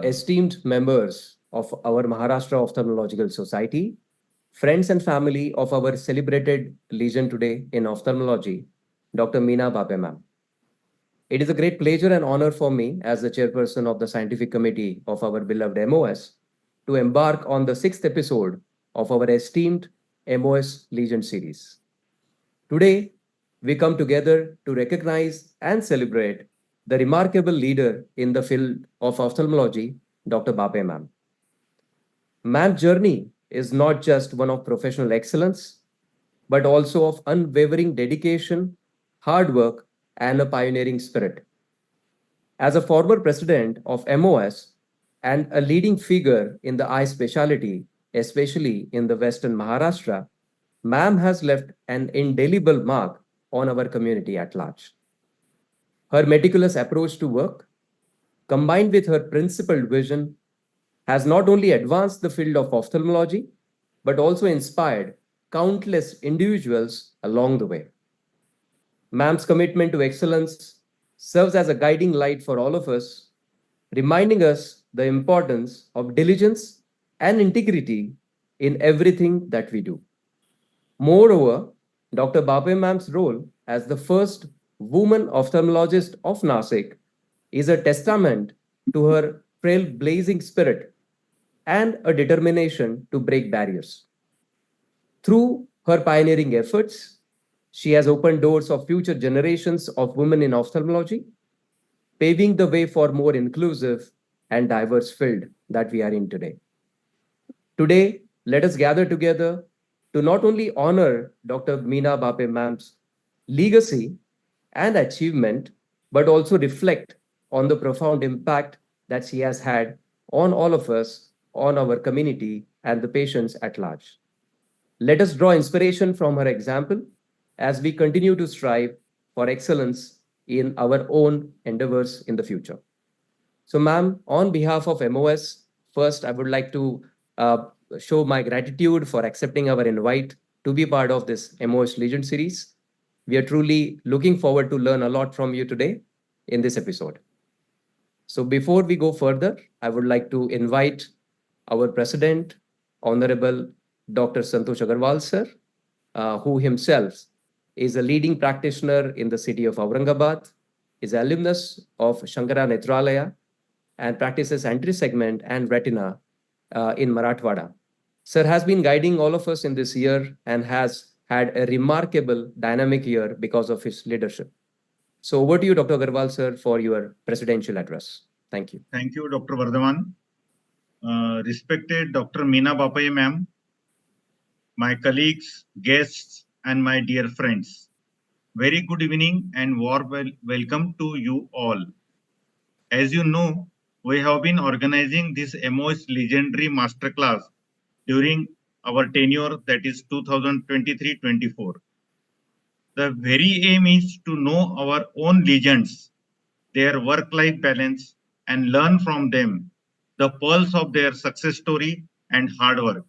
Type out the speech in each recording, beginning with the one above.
esteemed members of our Maharashtra Ophthalmological Society, friends and family of our celebrated legend today in ophthalmology, Dr. Meena Bape ma'am. It is a great pleasure and honor for me as the chairperson of the scientific committee of our beloved MOS to embark on the sixth episode of our esteemed MOS Legend series. Today, we come together to recognize and celebrate the remarkable leader in the field of ophthalmology, Dr. Bape ma'am. Ma'am's journey is not just one of professional excellence, but also of unwavering dedication, hard work, and a pioneering spirit. As a former president of MOS and a leading figure in the eye specialty, especially in the Western Maharashtra, ma'am has left an indelible mark on our community at large. Her meticulous approach to work, combined with her principled vision, has not only advanced the field of ophthalmology, but also inspired countless individuals along the way. Ma'am's commitment to excellence serves as a guiding light for all of us, reminding us the importance of diligence and integrity in everything that we do. Moreover, Dr. Bape ma'am's role as the first woman ophthalmologist of Nasik is a testament to her trailblazing spirit and a determination to break barriers. Through her pioneering efforts, she has opened doors of future generations of women in ophthalmology, paving the way for more inclusive and diverse field that we are in today. Today, let us gather together to not only honor Dr. Meena Bape ma'am's legacy and achievement, but also reflect on the profound impact that she has had on all of us, on our community, and the patients at large. Let us draw inspiration from her example as we continue to strive for excellence in our own endeavors in the future. So, ma'am, on behalf of MOS, first I would like to show my gratitude for accepting our invite to be part of this MOS Legend series. We are truly looking forward to learn a lot from you today in this episode. So, before we go further, I would like to invite our president, Honorable Dr. Santosh Agarwal, sir, who himself is a leading practitioner in the city of Aurangabad, is alumnus of Shankara Netralaya, and practices anti-segment and retina in Marathwada. Sir has been guiding all of us in this year and has had a remarkable dynamic year because of his leadership. So over to you, Dr. Agarwal, sir, for your presidential address. Thank you. Thank you, Dr. Vardhaman. Respected Dr. Meena Bapai ma'am, my colleagues, guests, and my dear friends. Very good evening and warm welcome to you all. As you know, we have been organizing this MOS legendary masterclass during our tenure, that is 2023-24. The very aim is to know our own legends, their work-life balance, and learn from them the pearls of their success story and hard work.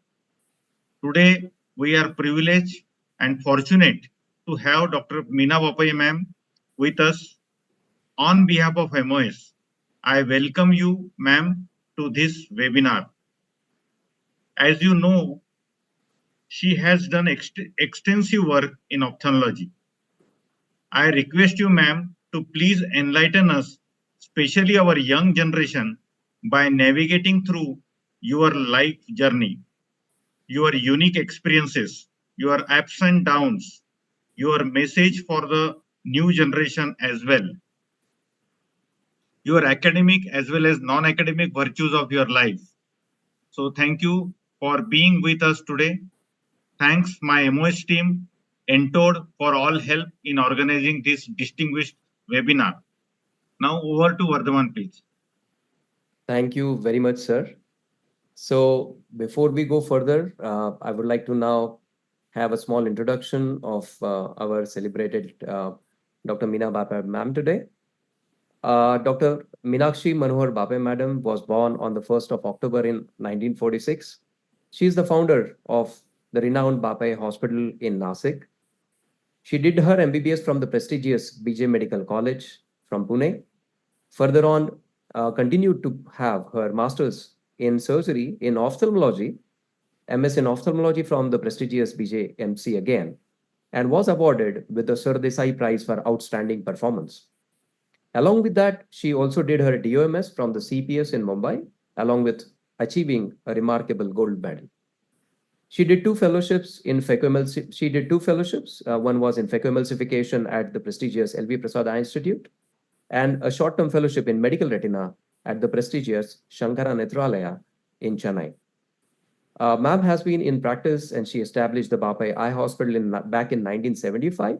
Today, we are privileged and fortunate to have Dr. Meena Bapai ma'am with us on behalf of MOS. I welcome you, ma'am, to this webinar. As you know, she has done extensive work in ophthalmology. I request you, ma'am, to please enlighten us, especially our young generation, by navigating through your life journey, your unique experiences, your ups and downs, your message for the new generation as well, your academic as well as non-academic virtues of your life. So thank you for being with us today. Thanks my MOS team, Entored, for all help in organizing this distinguished webinar. Now over to Vardhaman, please. Thank you very much, sir. So before we go further, I would like to now have a small introduction of our celebrated Dr. Meena Bape ma'am today. Dr. Meenakshi Manohar Bape madam was born on the 1st of October in 1946. She is the founder of the renowned Bape Hospital in Nasik. She did her MBBS from the prestigious BJ Medical College from Pune. Further on, continued to have her master's in surgery in ophthalmology, MS in ophthalmology from the prestigious BJMC again, and was awarded with the Sir Desai Prize for Outstanding Performance. Along with that, she also did her DOMS from the CPS in Mumbai, along with achieving a remarkable gold medal. She did two fellowships in She did two fellowships. One was in phacoemulsification at the prestigious LV Prasad Eye Institute, and a short-term fellowship in medical retina at the prestigious Shankara Netralaya in Chennai. Ma'am has been in practice and she established the Bapai Eye Hospital back in 1975.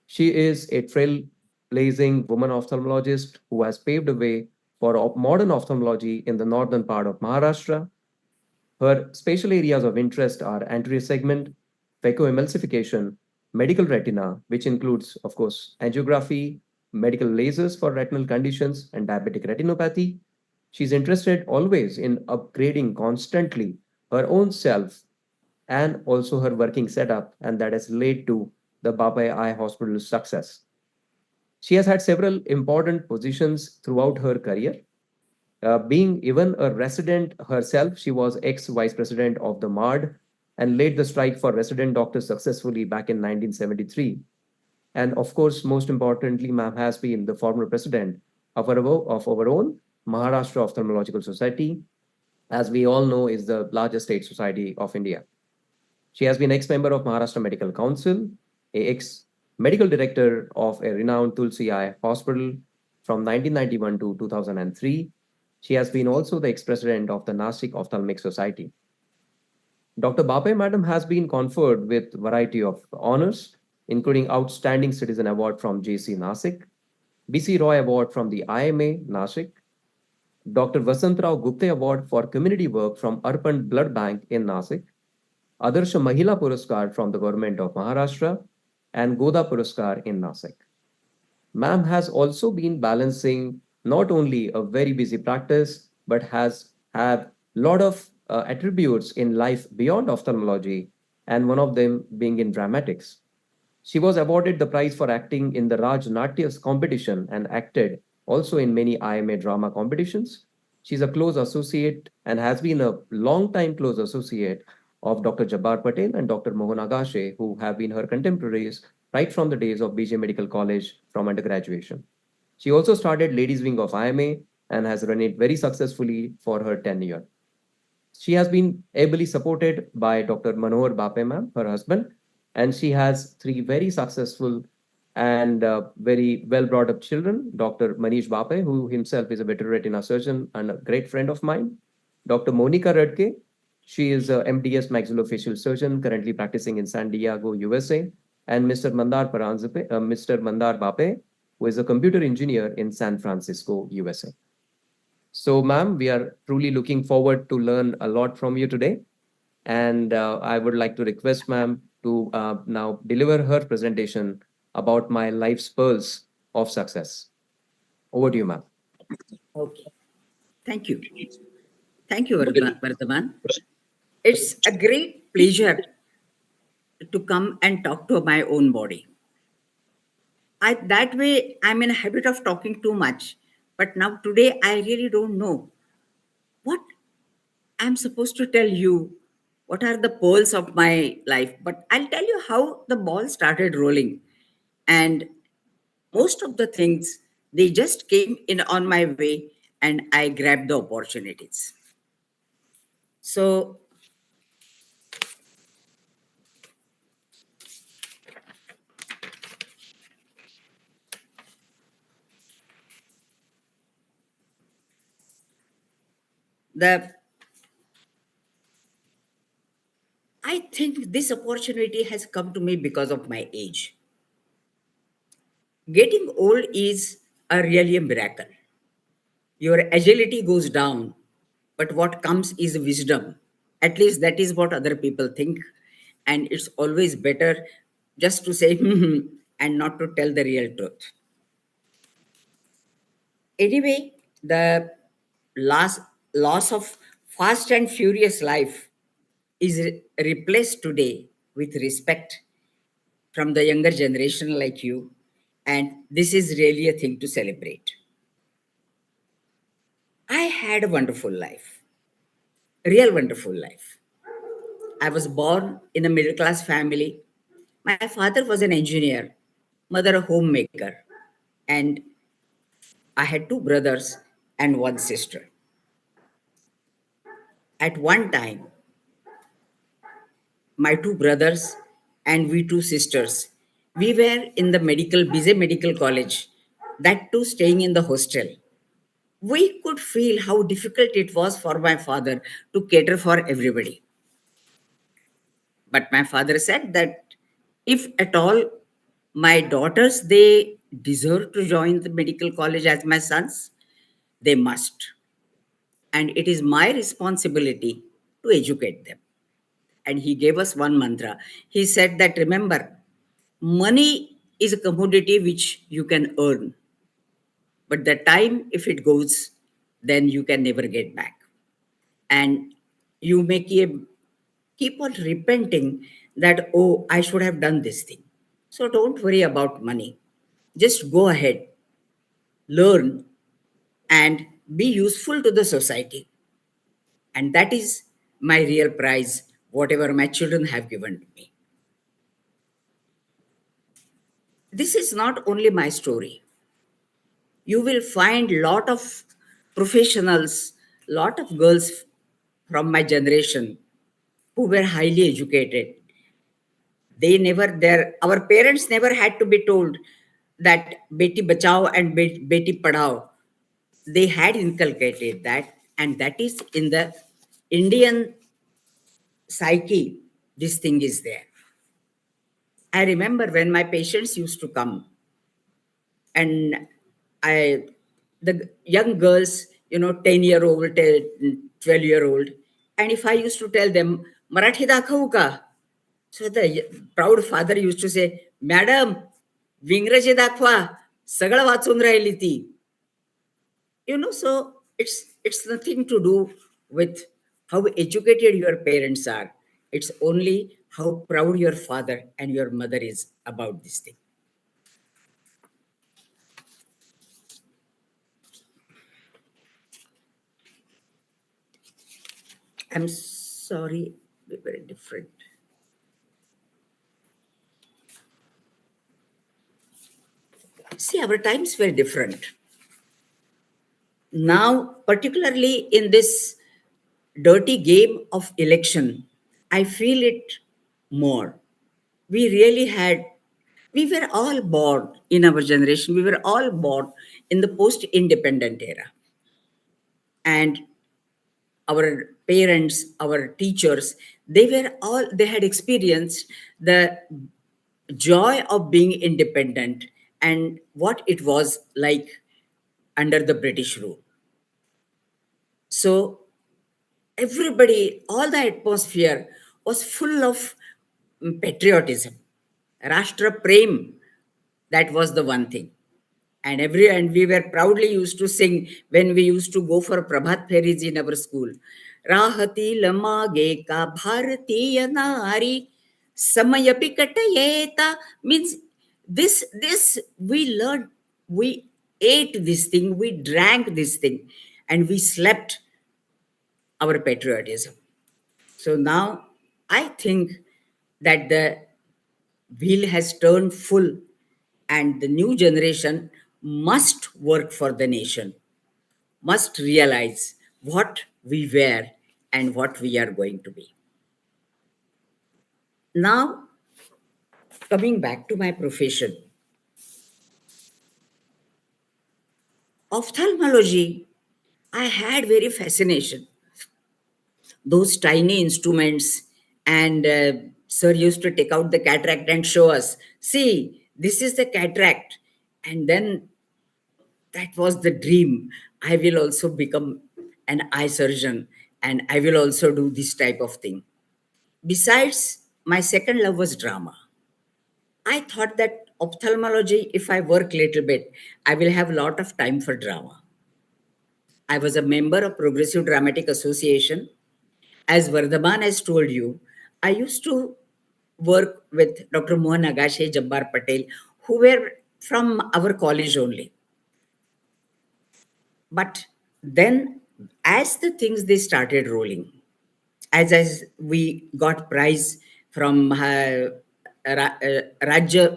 She is a trailblazing woman ophthalmologist who has paved the way for modern ophthalmology in the northern part of Maharashtra. Her special areas of interest are anterior segment, phacoemulsification, medical retina, which includes, of course, angiography, medical lasers for retinal conditions, and diabetic retinopathy. She's interested always in upgrading constantly her own self and also her working setup, and that has led to the Babai Eye Hospital's success. She has had several important positions throughout her career. Being even a resident herself, she was ex-vice president of the MARD and led the strike for resident doctors successfully back in 1973. And of course, most importantly, ma'am has been the former president of our own Maharashtra Ophthalmological Society, as we all know, is the largest state society of India. She has been ex-member of Maharashtra Medical Council, a ex-medical director of a renowned Tulsi Eye Hospital from 1991 to 2003. She has been also the ex-president of the Nasik Ophthalmic Society. Dr. Bape Madam has been conferred with variety of honors, including Outstanding Citizen Award from JC Nasik, BC Roy Award from the IMA Nasik, Dr. Vasantrao Gupte Award for Community Work from Arpan Blood Bank in Nasik, Adarsha Mahila Puraskar from the Government of Maharashtra, and Goda Puraskar in Nasik. Ma'am has also been balancing not only a very busy practice, but has have lot of attributes in life beyond ophthalmology, and one of them being in dramatics. She was awarded the prize for acting in the Raj Natyas competition and acted also in many IMA drama competitions. She's a close associate and has been a long time close associate of Dr. Jabbar Patel and Dr. Mohan Agashe, who have been her contemporaries right from the days of BJ Medical College from undergraduation. She also started Ladies Wing of IMA and has run it very successfully for her tenure. She has been ably supported by Dr. Manohar Bape ma'am, her husband, and she has three very successful and very well brought up children. Dr. Manish Bape, who himself is a veterinary retina surgeon and a great friend of mine. Dr. Monica Radke, she is a MDS maxillofacial surgeon currently practicing in San Diego, USA. And Mr. Mandar Bape, who is a computer engineer in San Francisco, USA. So, ma'am, we are truly looking forward to learn a lot from you today. And I would like to request ma'am to now deliver her presentation about my life's pearls of success. Over to you, ma'am. Okay. Thank you. Thank you, Vardhaman. It's a great pleasure to come and talk to my own body. That way, I'm in a habit of talking too much. But now, today, I really don't know what I'm supposed to tell you. What are the poles of my life? But I'll tell you how the ball started rolling. And most of the things, they just came in on my way and I grabbed the opportunities. So the I think this opportunity has come to me because of my age. Getting old is a really a miracle. Your agility goes down, but what comes is wisdom. At least that is what other people think. And it's always better just to say and not to tell the real truth. Anyway, the last loss of fast and furious life is replaced today with respect from the younger generation like you. And this is really a thing to celebrate. I had a wonderful life, real wonderful life. I was born in a middle class family. My father was an engineer, mother a homemaker, and I had two brothers and one sister. At one time, my two brothers and we two sisters, we were in the busy medical college, that too staying in the hostel. We could feel how difficult it was for my father to cater for everybody. But my father said that if at all my daughters they deserve to join the medical college as my sons, they must. And it is my responsibility to educate them. And he gave us one mantra. He said that remember, money is a commodity which you can earn, but the time if it goes, then you can never get back. And you may keep on repenting that, oh, I should have done this thing. So don't worry about money. Just go ahead, learn, and be useful to the society. And that is my real prize, whatever my children have given to me. This is not only my story. You will find lot of professionals, lot of girls from my generation who were highly educated. They never their our parents never had to be told that beti bachao and beti padhao. They had inculcated that, and that is in the Indian psyche. This thing is there. I remember when my patients used to come, and I, the young girls, 10-year-old, 12-year-old, and if I used to tell them, Marathi dakhavu ka? So the proud father used to say, Madam, विंग्रजी दाखवा, सगळं वाचून राहिली ती. So it's nothing to do with how educated your parents are. It's only how proud your father and your mother is about this thing. I'm sorry, we're very different. See, our times were different. Now, particularly in this dirty game of election, I feel it more. We really had, we were all born in our generation, we were all born in the post independent era. And our parents, our teachers, they had experienced the joy of being independent and what it was like under the British rule. So everybody, all the atmosphere was full of patriotism, Rashtra Prem. That was the one thing. And we were proudly used to sing when we used to go for Prabhat Feris in our school. Rahati lamage ka bharatiya nari samayapi katayeta, means this we learned, we ate this thing, we drank this thing, and we slept our patriotism. So now I think that the wheel has turned full and the new generation must work for the nation, must realize what we were and what we are going to be. Now, coming back to my profession, ophthalmology, I had very fascination. Those tiny instruments, and sir used to take out the cataract and show us, see, this is the cataract. And then that was the dream. I will also become an eye surgeon and I will also do this type of thing. Besides, my second love was drama. I thought that ophthalmology, if I work little bit, I will have a lot of time for drama. I was a member of Progressive Dramatic Association. As Vardhaman has told you, I used to work with Dr. Mohan Agashe, Jabbar Patel, who were from our college only. But then As the things they started rolling, as we got prize from Rajya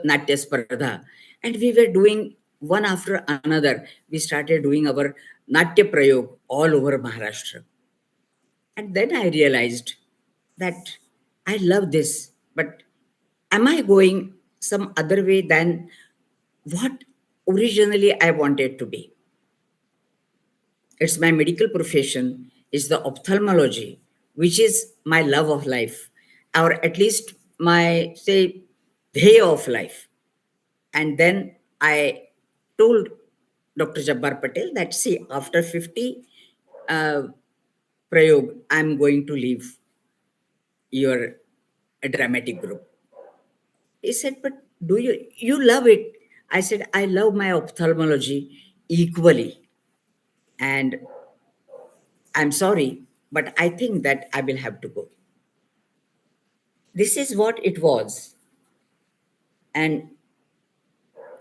Natya Spardha, and we were doing one after another. We started doing our Natya Prayog all over Maharashtra. And then I realized that I love this, but am I going some other way than what originally I wanted to be? It's my medical profession, it's the ophthalmology, which is my love of life, or at least my, say, day of life. And then I told Dr. Jabbar Patel that, see, after 50 uh, prayog, I'm going to leave your dramatic group. He said, but you love it? I said, I love my ophthalmology equally. And I'm sorry, but I think that I will have to go. This is what it was. And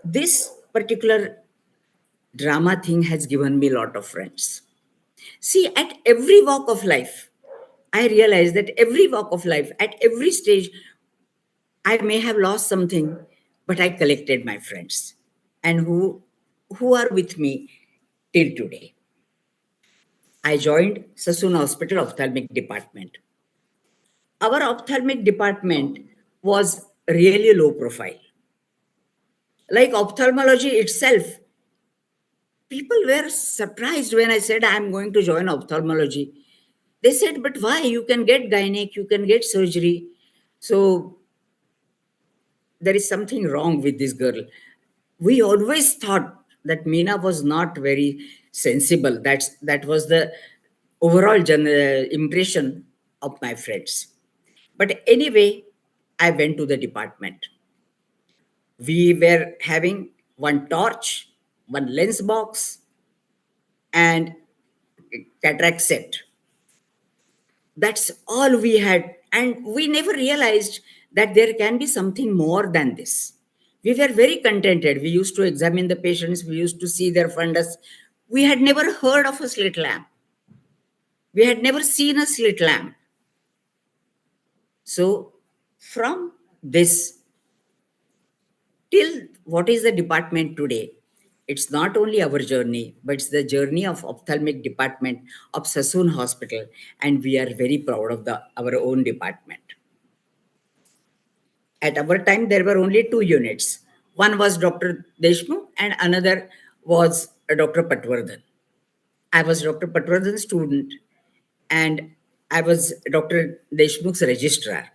this particular drama thing has given me a lot of friends. See, at every walk of life, I realized that every walk of life, at every stage, I may have lost something, but I collected my friends and who are with me till today. I joined Sassoon Hospital Ophthalmic Department. Our ophthalmic department was really low profile. Like ophthalmology itself, people were surprised when I said I'm going to join ophthalmology. They said, but why? You can get gynec, you can get surgery. So there is something wrong with this girl. We always thought that Meena was not very sensible. That was the overall impression of my friends. But anyway, I went to the department. We were having one torch, one lens box, and cataract set. That's all we had. And we never realized that there can be something more than this. We were very contented. We used to examine the patients, we used to see their fundus. We had never heard of a slit lamp. We had never seen a slit lamp. So, from this till what is the department today, it's not only our journey, but it's the journey of ophthalmic department of Sassoon Hospital, and we are very proud of our own department. At our time, there were only two units. One was Dr. Deshmukh and another was Dr. Patwardhan. I was Dr. Patwardhan's student and I was Dr. Deshmukh's registrar.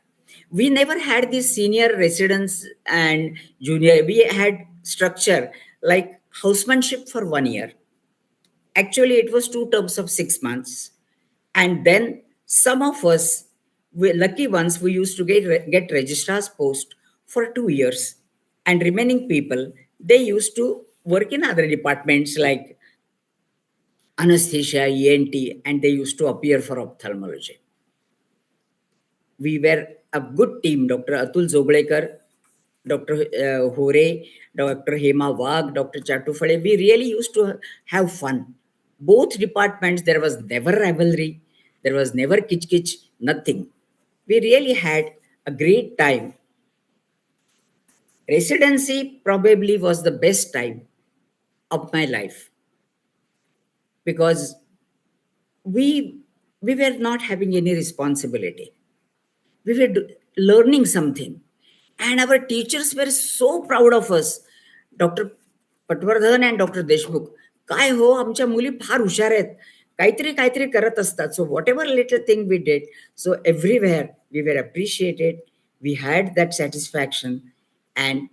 We never had these senior residents and junior. We had structure like housemanship for 1 year. Actually, it was 2 terms of 6 months. And then some of us, we lucky ones, we used to get registrar's post for 2 years. And remaining people, they used to work in other departments like anesthesia, ENT, and they used to appear for ophthalmology. We were a good team. Dr. Atul Zoglekar, Dr. Hore, Dr. Hema Wagh, Dr. Chatufale. We really used to have fun. Both departments, there was never rivalry, there was never kitch kitch, nothing. We really had a great time. Residency probably was the best time of my life because we we were not having any responsibility. We were learning something, and our teachers were so proud of us. Dr. Patwardhan and Dr. Deshmukh, काय हो आमच्या मुली फार हुशार आहेत, काहीतरी काहीतरी करत असतात. So whatever little thing we did, so everywhere we were appreciated, we had that satisfaction, and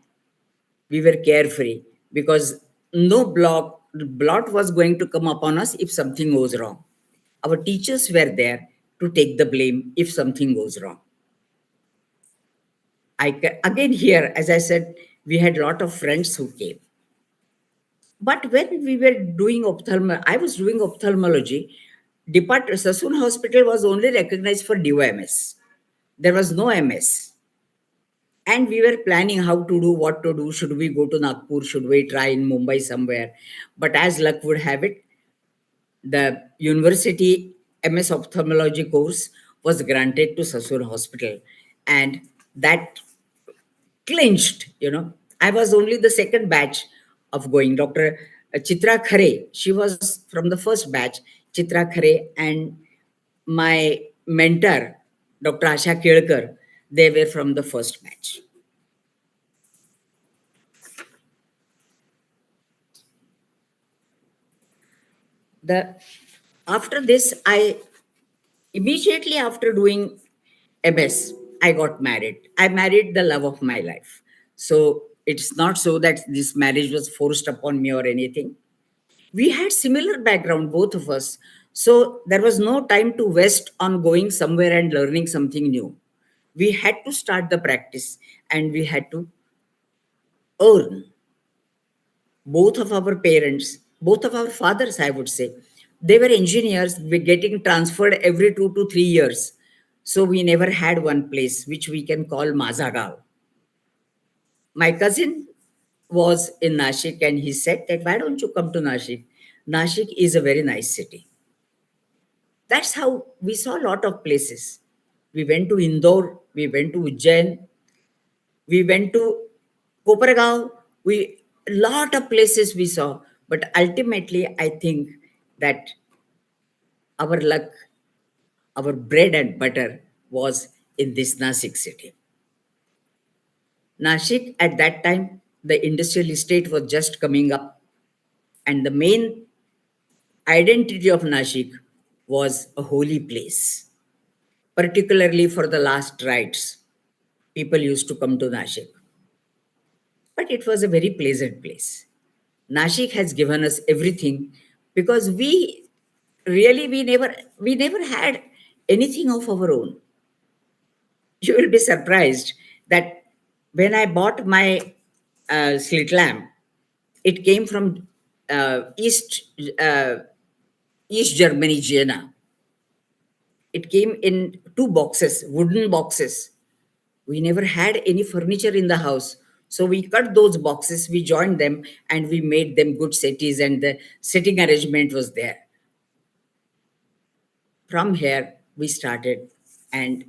we were carefree because no blot was going to come upon us if something goes wrong. Our teachers were there to take the blame if something goes wrong. Again here, as I said, we had a lot of friends who came. But when we were doing I was doing ophthalmology. Sassoon Hospital was only recognized for DOMS. There was no MS. And we were planning how to do, what to do. Should we go to Nagpur? Should we try in Mumbai somewhere? But as luck would have it, the university MS ophthalmology course was granted to Sassoon Hospital, and that clinched. I was only the second batch of going. Dr. Chitra Khare, she was from the first batch. Chitra Khare and my mentor, Dr. Asha Kelkar, they were from the first batch. The After this, I immediately after doing MS, I got married. I married the love of my life. So it's not so that this marriage was forced upon me or anything. We had similar background, both of us. So there was no time to waste on going somewhere and learning something new. We had to start the practice and we had to earn. Both of our parents, both of our fathers, I would say, they were engineers, we getting transferred every 2 to 3 years. So we never had one place which we can call Mazagaon. My cousin was in Nashik and he said that, why don't you come to Nashik? Nashik is a very nice city. That's how we saw a lot of places. We went to Indore, we went to Ujjain, we went to Kopargaon. We A lot of places we saw, but ultimately, I think that our luck, our bread and butter was in this Nashik city. Nashik at that time, the industrial estate was just coming up, and the main identity of Nashik was a holy place, particularly for the last rites. People used to come to Nashik, but it was a very pleasant place. Nashik has given us everything because we never had anything of our own. You will be surprised that when I bought my slit lamp, it came from uh, East Germany, Jena. It came in two boxes, wooden boxes. We never had any furniture in the house. So we cut those boxes, we joined them, and we made them good settees, and the sitting arrangement was there. From here, we started. And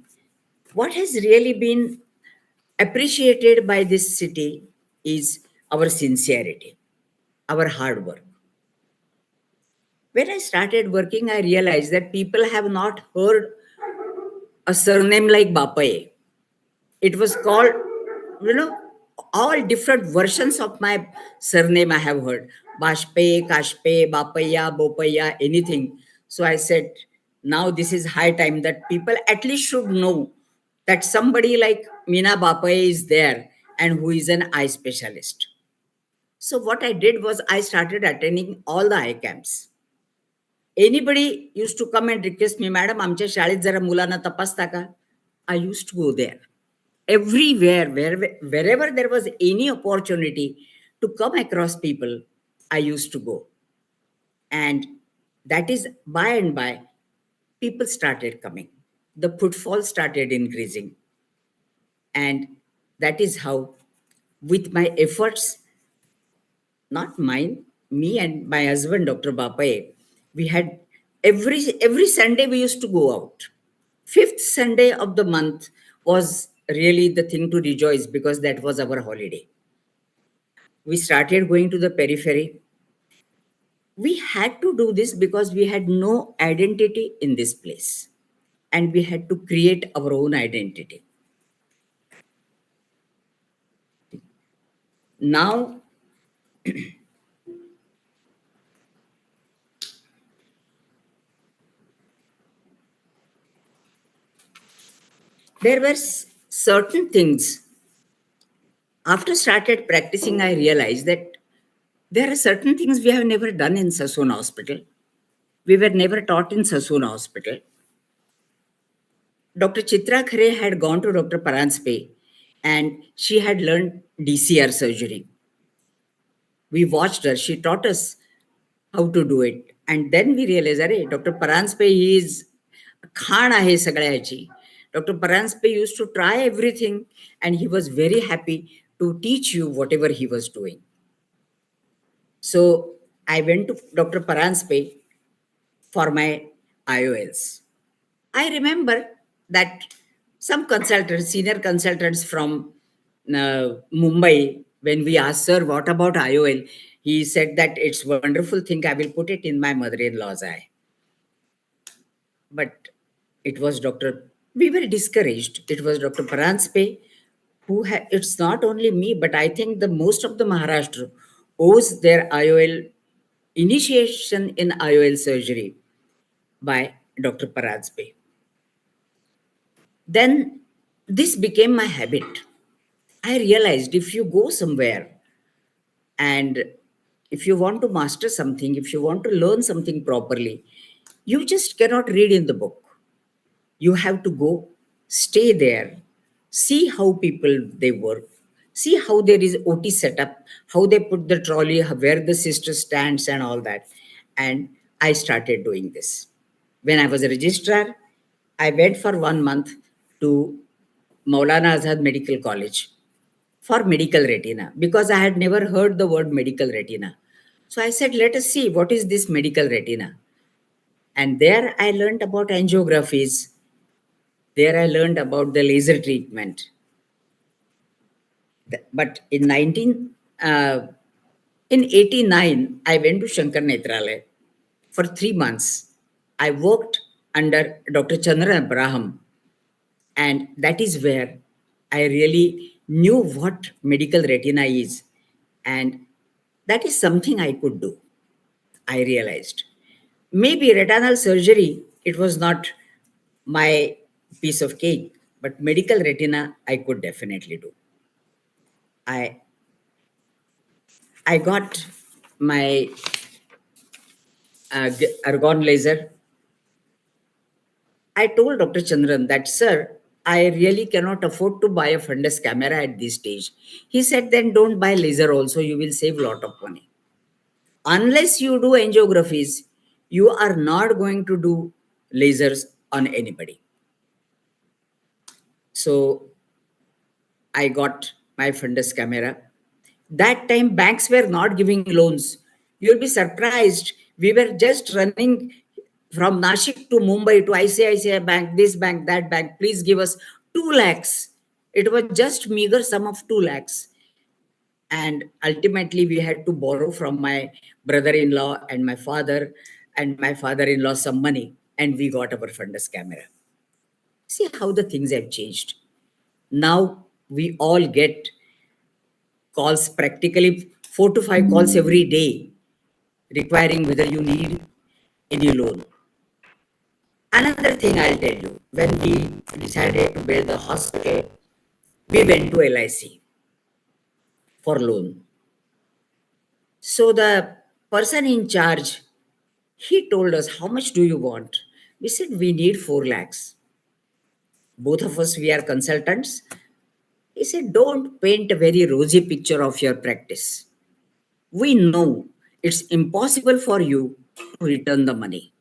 what has really been appreciated by this city is our sincerity, our hard work. When I started working, I realized that people have not heard a surname like Bapaye. It was called, you know, all different versions of my surname I have heard. Bashpe, Kashpe, Bapaya, Bopaya, anything. So I said, now this is high time that people at least should know that somebody like Meena Bapaye is there and who is an eye specialist. So what I did was I started attending all the eye camps. Anybody used to come and request me, Madam, आमच्या शाळेत जरा मुलांना तपासता का? I used to go there. Everywhere, wherever there was any opportunity to come across people, I used to go. And that is by and by, people started coming. The footfall started increasing. And that is how, with my efforts, not mine, me and my husband, Dr. Bapaye, we had every Sunday we used to go out. Fifth Sunday of the month was really the thing to rejoice because that was our holiday. We started going to the periphery. We had to do this because we had no identity in this place and we had to create our own identity. Now, there were certain things. After started practicing, I realized that there are certain things we have never done in Sassoon Hospital. We were never taught in Sassoon Hospital. Dr. Chitra Khare had gone to Dr. Paranspe and she had learned DCR surgery. We watched her, she taught us how to do it. And then we realized, Arey, Dr. Paranspe, he is Khan ahe sagalyachi. Dr. Paranspe used to try everything and he was very happy to teach you whatever he was doing. So I went to Dr. Paranspe for my IOLs. I remember that some consultants, senior consultants from Mumbai, when we asked, sir, what about IOL? He said that it's wonderful thing. I will put it in my mother-in-law's eye. But it was we were discouraged. It was Dr. Paranspe who had, it's not only me, but I think the most of the Maharashtra owes their IOL initiation in IOL surgery by Dr. Paranspe. Then this became my habit. I realized if you go somewhere and if you want to master something, if you want to learn something properly, you just cannot read in the book. You have to go, stay there, see how people they work, see how there is OT setup, how they put the trolley, where the sister stands, and all that. And I started doing this. When I was a registrar, I went for 1 month to Maulana Azad Medical College for medical retina because I had never heard the word medical retina. So I said, let us see what is this medical retina. And there I learned about angiographies. There I learned about the laser treatment. But in 89, I went to Shankar Netralaya for 3 months. I worked under Dr. Chandran Abraham, and that is where I really knew what medical retina is. And that is something I could do, I realized. Maybe retinal surgery, it was not my piece of cake, but medical retina, I could definitely do. I I got my argon laser. I told Dr. Chandran that, sir, I really cannot afford to buy a fundus camera at this stage. He said, then don't buy laser also, you will save a lot of money. Unless you do angiographies, you are not going to do lasers on anybody. So I got my fundus camera. That time, banks were not giving loans. You'll be surprised. We were just running from Nashik to Mumbai to ICICI Bank, this bank, that bank. Please give us 2 lakhs. It was just meager sum of 2 lakhs. And ultimately, we had to borrow from my brother-in-law and my father-in-law some money. And we got our fundus camera. See how the things have changed. Now we all get calls, practically 4 to 5 calls every day, requiring whether you need any loan. Another thing I'll tell you, when we decided to build the hospital, we went to LIC for loan. So the person in charge, he told us, how much do you want? We said, we need 4 lakhs. Both of us, we are consultants. He said, don't paint a very rosy picture of your practice. We know it's impossible for you to return the money.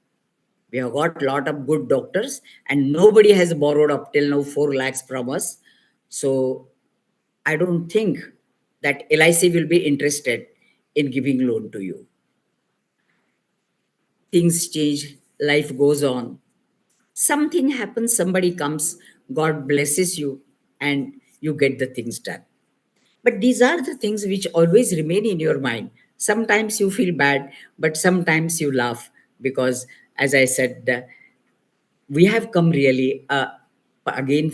We have got a lot of good doctors and nobody has borrowed up till now 4 lakhs from us. So I don't think that LIC will be interested in giving loan to you. Things change, life goes on. Something happens, somebody comes, God blesses you, and you get the things done. But these are the things which always remain in your mind. Sometimes you feel bad, but sometimes you laugh because, as I said, we have come really again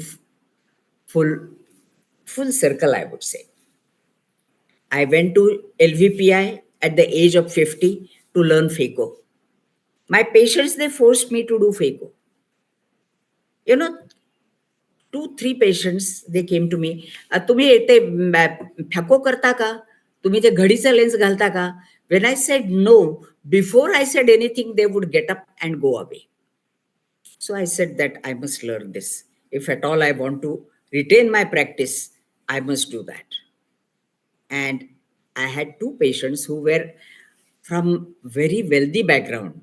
full full circle, I would say. I went to LVPI at the age of 50 to learn FACO. My patients, they forced me to do FACO. You know, 2-3 patients they came to me तुम्ही ते फॅको करता का तुम्ही ते घडीचं lens घालता का when I said no, before I said anything, they would get up and go away. So I said that I must learn this. If at all I want to retain my practice, I must do that. And I had 2 patients who were from very wealthy background.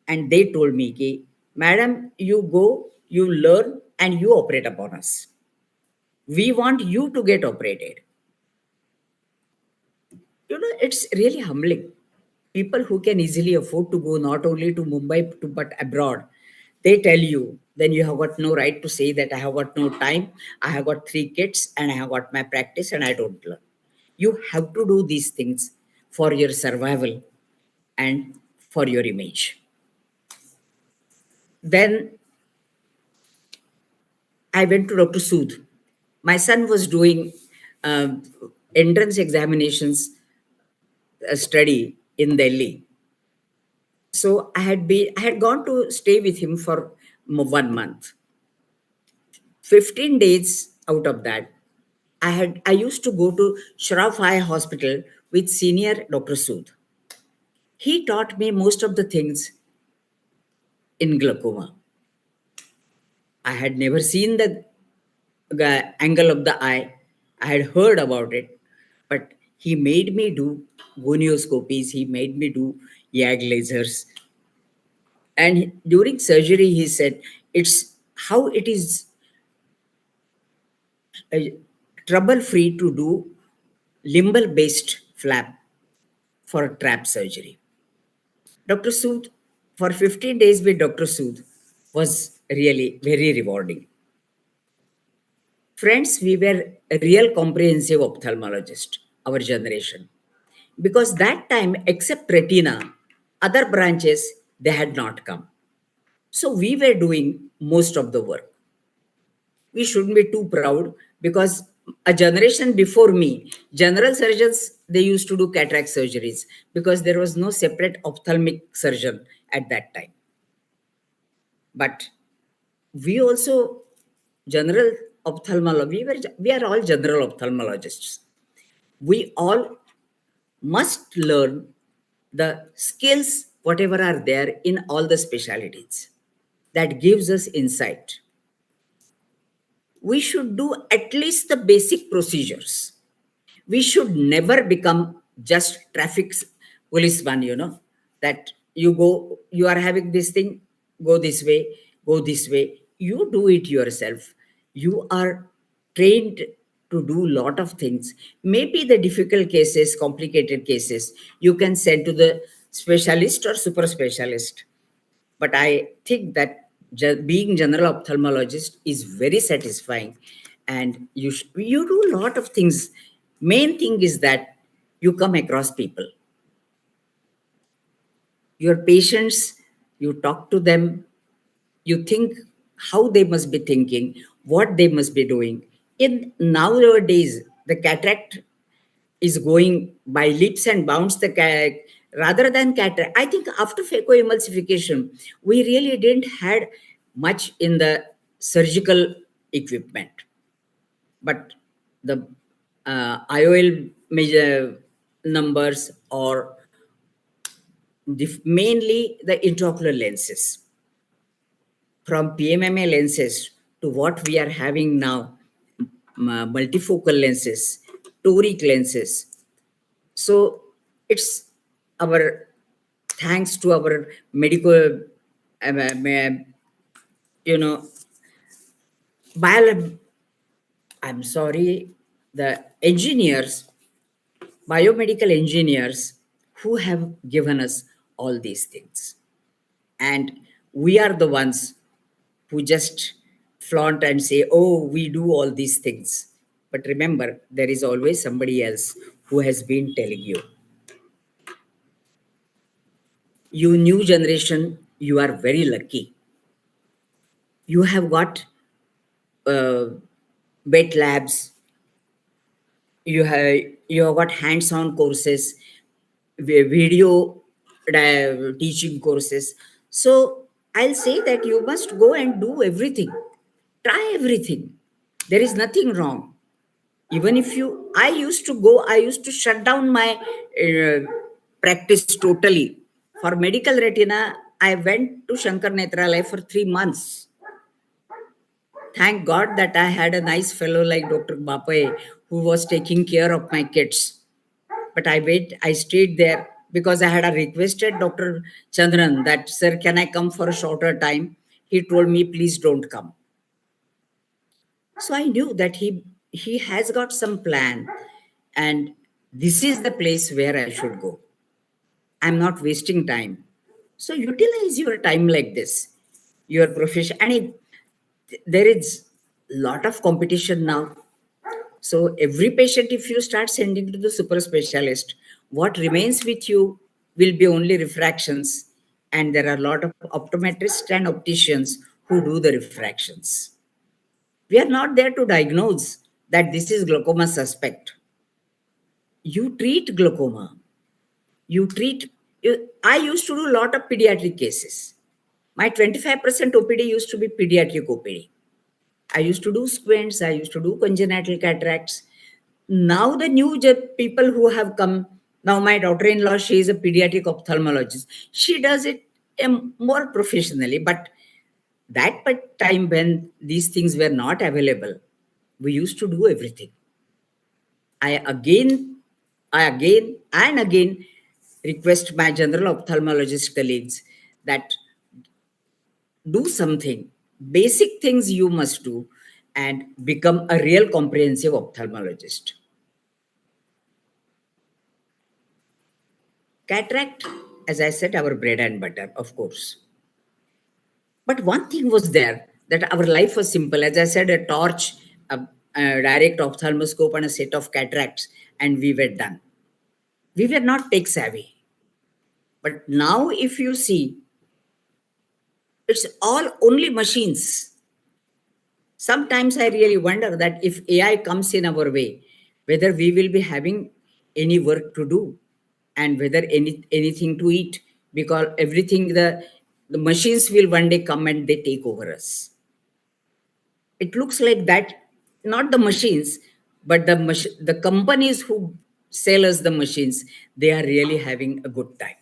And they told me, ki, Madam, you go, you learn, and you operate upon us. We want you to get operated. You know, it's really humbling. People who can easily afford to go not only to Mumbai but abroad, they tell you, then you have got no right to say that I have got no time, I have got 3 kids and I have got my practice and I don't learn. You have to do these things for your survival and for your image. Then I went to Dr. Sood. My son was doing um, entrance examinations study in Delhi. So I had gone to stay with him for 1 month. 15 days out of that, I used to go to Sharaf Eye Hospital with senior Dr. Sood. He taught me most of the things in glaucoma. I had never seen the angle of the eye. I had heard about it, but he made me do gonioscopies. He made me do YAG lasers. And during surgery, he said, it's how it is trouble free to do limbal based flap for trap surgery. Dr. Sood, for 15 days with Dr. Sood was really very rewarding. Friends, we were a real comprehensive ophthalmologist, our generation. Because that time, except retina, other branches, they had not come. So we were doing most of the work. We shouldn't be too proud because a generation before me, general surgeons, they used to do cataract surgeries because there was no separate ophthalmic surgeon at that time. But we also, general ophthalmology, we are all general ophthalmologists. We all must learn the skills, whatever are there in all the specialties. That gives us insight. We should do at least the basic procedures. We should never become just traffic policeman, that you are having this thing, go this way. You do it yourself. You are trained to do lot of things. Maybe the difficult cases, complicated cases, you can send to the specialist or super specialist. But I think that being general ophthalmologist is very satisfying, and you do a lot of things. Main thing is that you come across people, your patients, you talk to them, you think how they must be thinking, what they must be doing. In nowadays, the cataract is going by leaps and bounds. Rather than cataract, I think after phacoemulsification, we really didn't had much in the surgical equipment, but the IOL major numbers or mainly the intraocular lenses, from PMMA lenses to what we are having now, multifocal lenses, toric lenses. So it's our thanks to our medical, you know, bio, I'm sorry, the engineers, biomedical engineers who have given us all these things. And we are the ones who just flaunt and say, oh, we do all these things. But remember, there is always somebody else who has been telling you. You new generation, you are very lucky. You have got uh, wet labs, you have got hands-on courses, video teaching courses. So I'll say that you must go and do everything. Try everything. There is nothing wrong. Even if I used to shut down my practice totally. For medical retina, I went to Shankar Netralaya for 3 months. Thank God that I had a nice fellow like Dr. Bapaye who was taking care of my kids. But I stayed there because I had a requested Dr. Chandran that, sir, can I come for a shorter time? He told me, please don't come. So I knew that he has got some plan, and this is the place where I should go. I'm not wasting time. So utilize your time like this, your profession. And there is lot of competition now. So every patient, if you start sending to the super specialist, what remains with you will be only refractions. And there are a lot of optometrists and opticians who do the refractions. We are not there to diagnose that this is glaucoma suspect. You treat glaucoma. You treat. I used to do a lot of pediatric cases. My 25% OPD used to be pediatric OPD. I used to do squints. I used to do congenital cataracts. Now the new people who have come, now my daughter-in-law, she is a pediatric ophthalmologist. She does it more professionally. But that time when these things were not available, we used to do everything. I again and again request my general ophthalmologist colleagues that do something, basic things you must do, and become a real comprehensive ophthalmologist. Cataract, as I said, our bread and butter, of course. But one thing was there that our life was simple. As I said, a torch, a direct ophthalmoscope, and a set of cataracts, and we were done. We were not tech savvy. But now, if you see, it's all only machines. Sometimes I really wonder that if AI comes in our way, whether we will be having any work to do and whether anything to eat, because everything, the machines will one day come and they take over us. It looks like that, not the machines, but the companies who sell us the machines, they are really having a good time.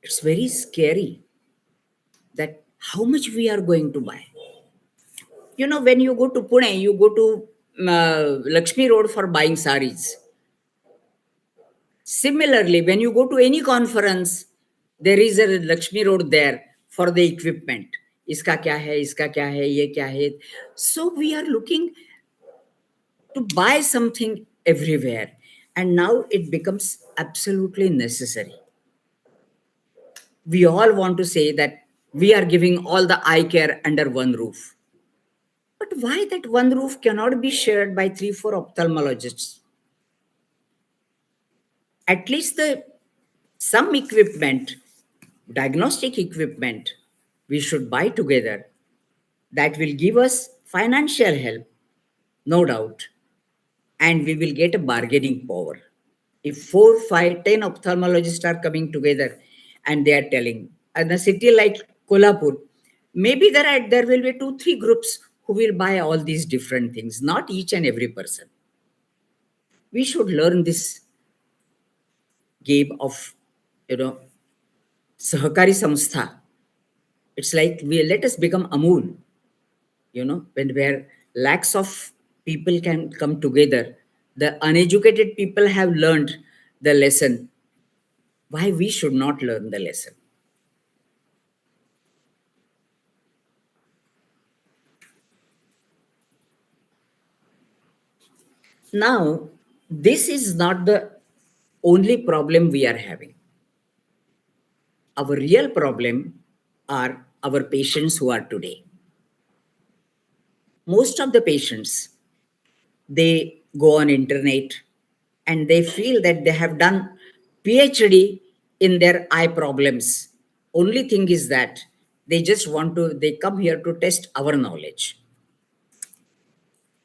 It's very scary that how much we are going to buy. You know, when you go to Pune, you go to Lakshmi Road for buying saris. Similarly, when you go to any conference, there is a Lakshmi Road there for the equipment. Iska kya hai, iska kya hai, ye kya hai. So we are looking to buy something everywhere. And now it becomes absolutely necessary. We all want to say that we are giving all the eye care under one roof. But why that one roof cannot be shared by 3, 4 ophthalmologists? At least some equipment, diagnostic equipment, we should buy together. That will give us financial help, no doubt, and we will get a bargaining power. If 4, 5, 10 ophthalmologists are coming together and they are telling, in a city like Kolhapur, maybe there will be 2, 3 groups who will buy all these different things, not each and every person. We should learn this game of, Sahakari Samstha. It's like let us become Amul, when where lakhs of people can come together. The uneducated people have learned the lesson. Why we should not learn the lesson? Now, this is not the only problem we are having. Our real problem are our patients who are today. Most of the patients, they go on internet and they feel that they have done PhD in their eye problems. Only thing is that they come here to test our knowledge.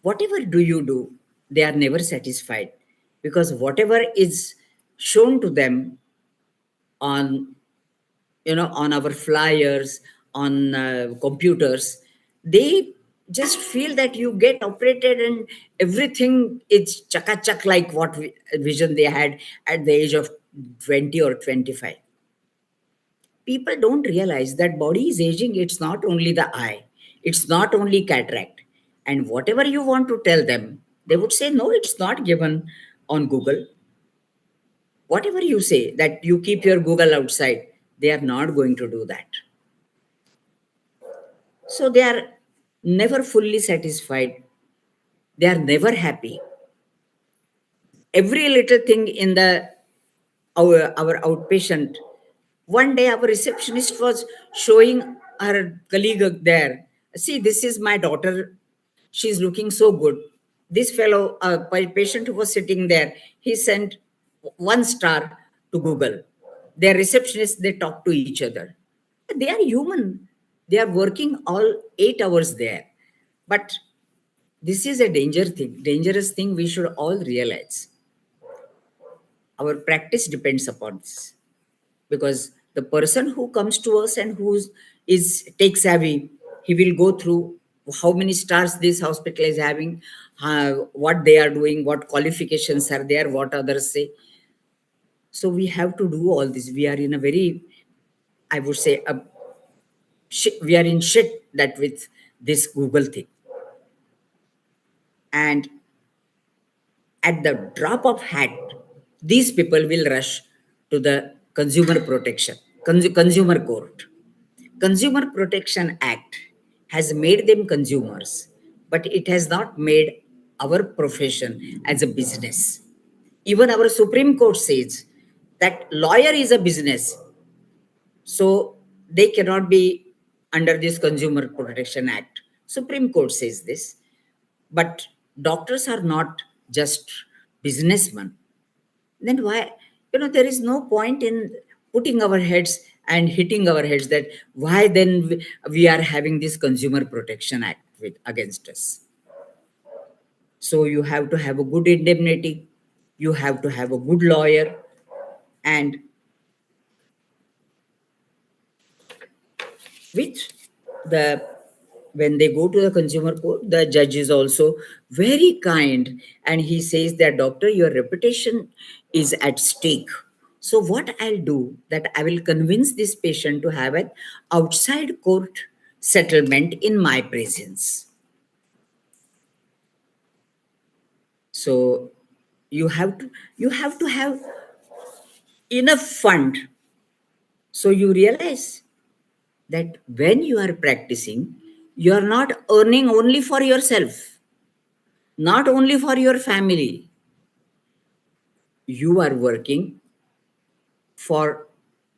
Whatever do you do, they are never satisfied, because whatever is shown to them on, on our flyers, on computers, they just feel that you get operated and everything is chaka-chak like what vision they had at the age of 20 or 25. People don't realize that body is aging. It's not only the eye, it's not only cataract. And whatever you want to tell them, they would say, no, it's not given on Google. Whatever you say, that you keep your Google outside, they are not going to do that. So they are never fully satisfied They are never happy. Every little thing in the our outpatient. One day, our receptionist was showing her colleague there. See, this is my daughter. She's looking so good. This fellow, patient who was sitting there, he sent 1 star to Google. Their receptionists, they talk to each other. They are human. They are working all 8 hours there. But this is a dangerous thing we should all realize. Our practice depends upon this, because the person who comes to us and who is tech savvy, he will go through how many stars this hospital is having, what they are doing, what qualifications are there, what others say. So we have to do all this. We are in a very, I would say, we are in shit that with this Google thing. And at the drop of hat, these people will rush to the consumer protection, consumer court. Consumer Protection Act has made them consumers, but it has not made our profession as a business. Even our Supreme Court says that lawyer is a business, so they cannot be under this Consumer Protection Act. Supreme Court says this, but doctors are not just businessmen. Then why, there is no point in putting our heads and hitting our heads that why then we are having this Consumer Protection Act against us. So you have to have a good indemnity, you have to have a good lawyer, and which the when they go to the consumer court, the judge is also very kind, and he says that, doctor, your reputation is at stake. So what I'll do, that I will convince this patient to have an outside court settlement in my presence. So you have to have enough fund. So you realize that when you are practicing, you are not earning only for yourself, not only for your family. You are working for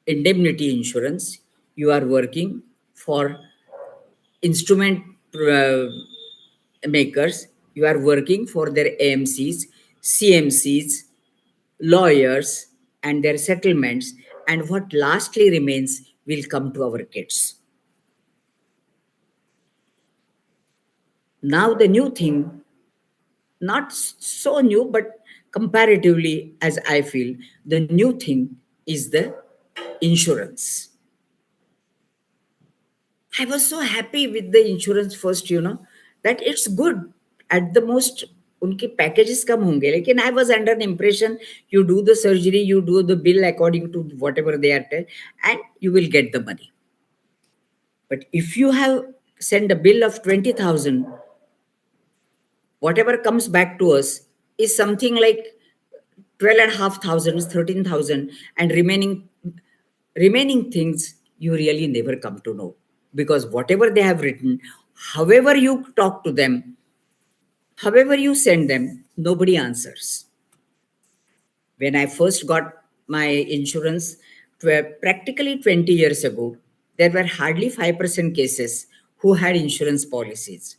indemnity insurance, you are working for instrument makers, you are working for their AMCs, CMCs, lawyers, and their settlements, and what lastly remains will come to our kids. Now, the new thing, not so new, but comparatively, as I feel, the new thing is the insurance. I was so happy with the insurance first, that it's good. At the most, उनके packages कम होंगे, लेकिन I was under an impression you do the surgery, you do the bill according to whatever they are telling, and you will get the money. But if you have sent a bill of 20,000, whatever comes back to us is something like 12,500, 13,000, and remaining things you really never come to know, because whatever they have written, however you talk to them, however you send them, nobody answers. When I first got my insurance, practically 20 years ago, there were hardly 5% cases who had insurance policies.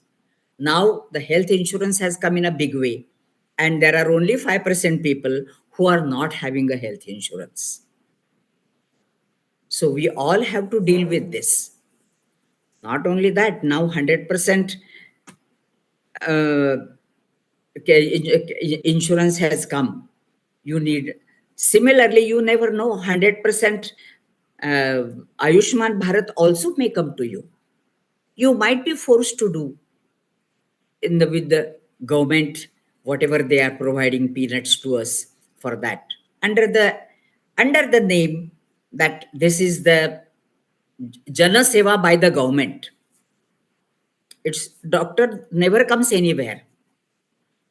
Now the health insurance has come in a big way, and there are only 5% people who are not having a health insurance. So we all have to deal with this. Not only that, now 100% insurance has come. You need, similarly, you never know, 100% Ayushman Bharat also may come to you. You might be forced to do with the government, whatever they are providing peanuts to us for that. Under the name that this is the Jana Seva by the government. It's doctor never comes anywhere.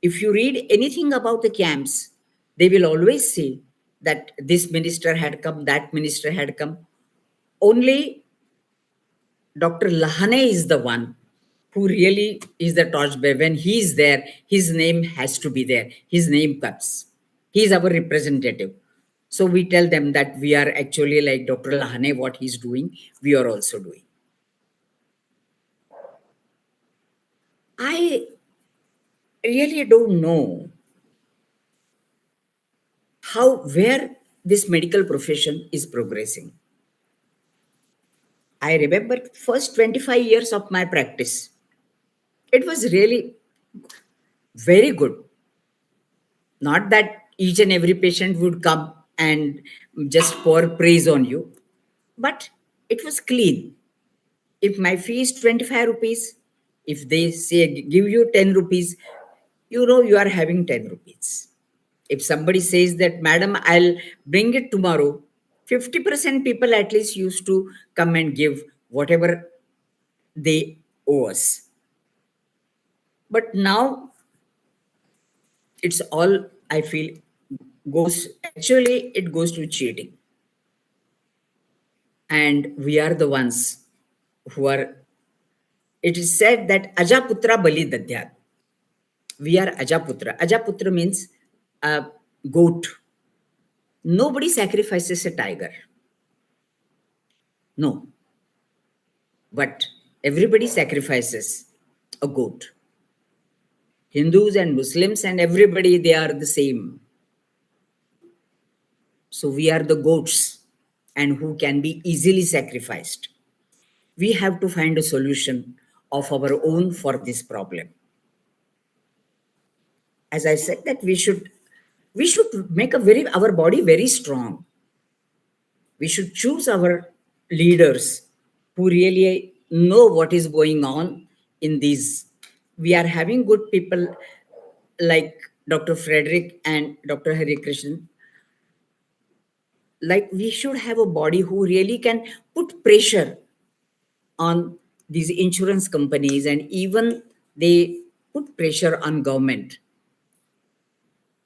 If you read anything about the camps, they will always say that this minister had come, that minister had come. Only Dr. Lahane is the one who really is the torchbearer. When he is there, his name has to be there. His name comes. He is our representative. So we tell them that we are actually like Dr. Lahane, what he's doing, we are also doing. I really don't know where this medical profession is progressing. I remember first 25 years of my practice. It was really very good. Not that each and every patient would come and just pour praise on you, but it was clean. If my fee is 25 rupees, if they say give you 10 rupees, you know you are having 10 rupees. If somebody says that, Madam, I'll bring it tomorrow, 50% people at least used to come and give whatever they owe us. But now it's all, I feel, goes, actually, it goes to cheating. And we are the ones who are, it is said that Ajaputra Bali Dadyat. We are Ajaputra. Ajaputra means a goat. Nobody sacrifices a tiger. No. But everybody sacrifices a goat. Hindus and Muslims and everybody, they are the same. So we are the goats and who can be easily sacrificed. We have to find a solution of our own for this problem. As I said that we should make our body very strong. We should choose our leaders who really know what is going on in these. We are having good people like Dr. Frederick and Dr. Hari Krishnan. Like we should have a body who really can put pressure on these insurance companies, and even they put pressure on government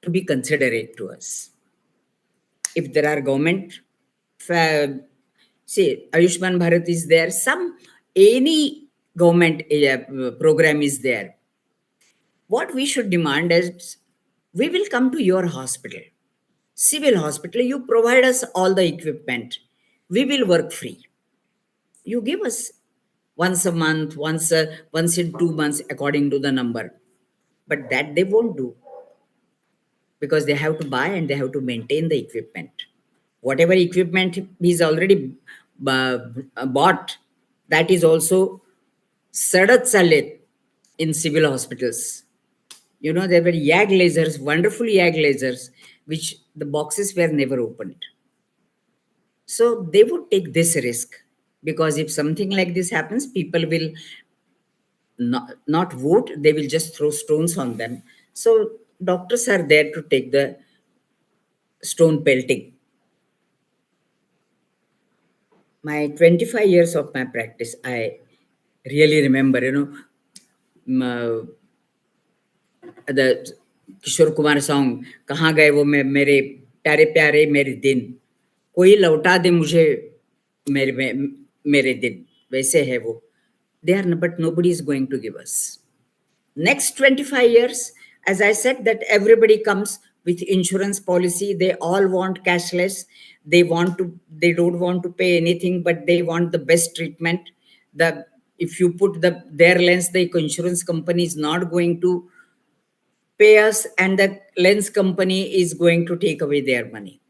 to be considerate to us. If there are government, say Ayushman Bharat is there, any government program is there. What we should demand is, we will come to your hospital, civil hospital, you provide us all the equipment, we will work free. You give us once a month, once in 2 months, according to the number. But that they won't do, because they have to buy and they have to maintain the equipment. Whatever equipment is already bought, that is also sadat salit in civil hospitals. You know, there were YAG lasers, wonderful YAG lasers, which the boxes were never opened. So they would take this risk, because if something like this happens, people will not vote, they will just throw stones on them. So doctors are there to take the stone pelting. My 25 years of my practice, I really remember, the Kishore Kumar song, "Kahan gaye wo mere प्यारे प्यारे मेरे दिन, कोई लौटा दे मुझे मेरे दिन." वैसे है वो. They are, but nobody is going to give us. Next 25 years, as I said, that everybody comes with insurance policy. They all want cashless. They don't want to pay anything, but they want the best treatment. If you put their lens, the insurance company is not going to pay us, and the lens company is going to take away their money.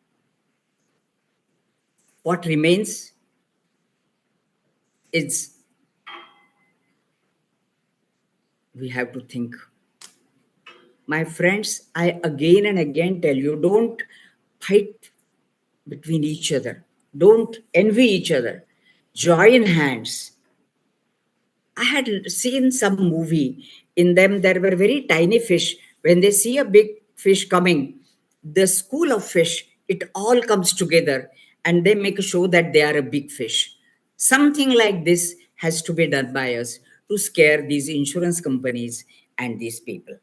What remains is, we have to think. My friends, I again and again tell you, don't fight between each other. Don't envy each other. Join hands. I had seen some movie. In them, there were very tiny fish. When they see a big fish coming, the school of fish, it all comes together and they make a show that they are a big fish. Something like this has to be done by us to scare these insurance companies and these people.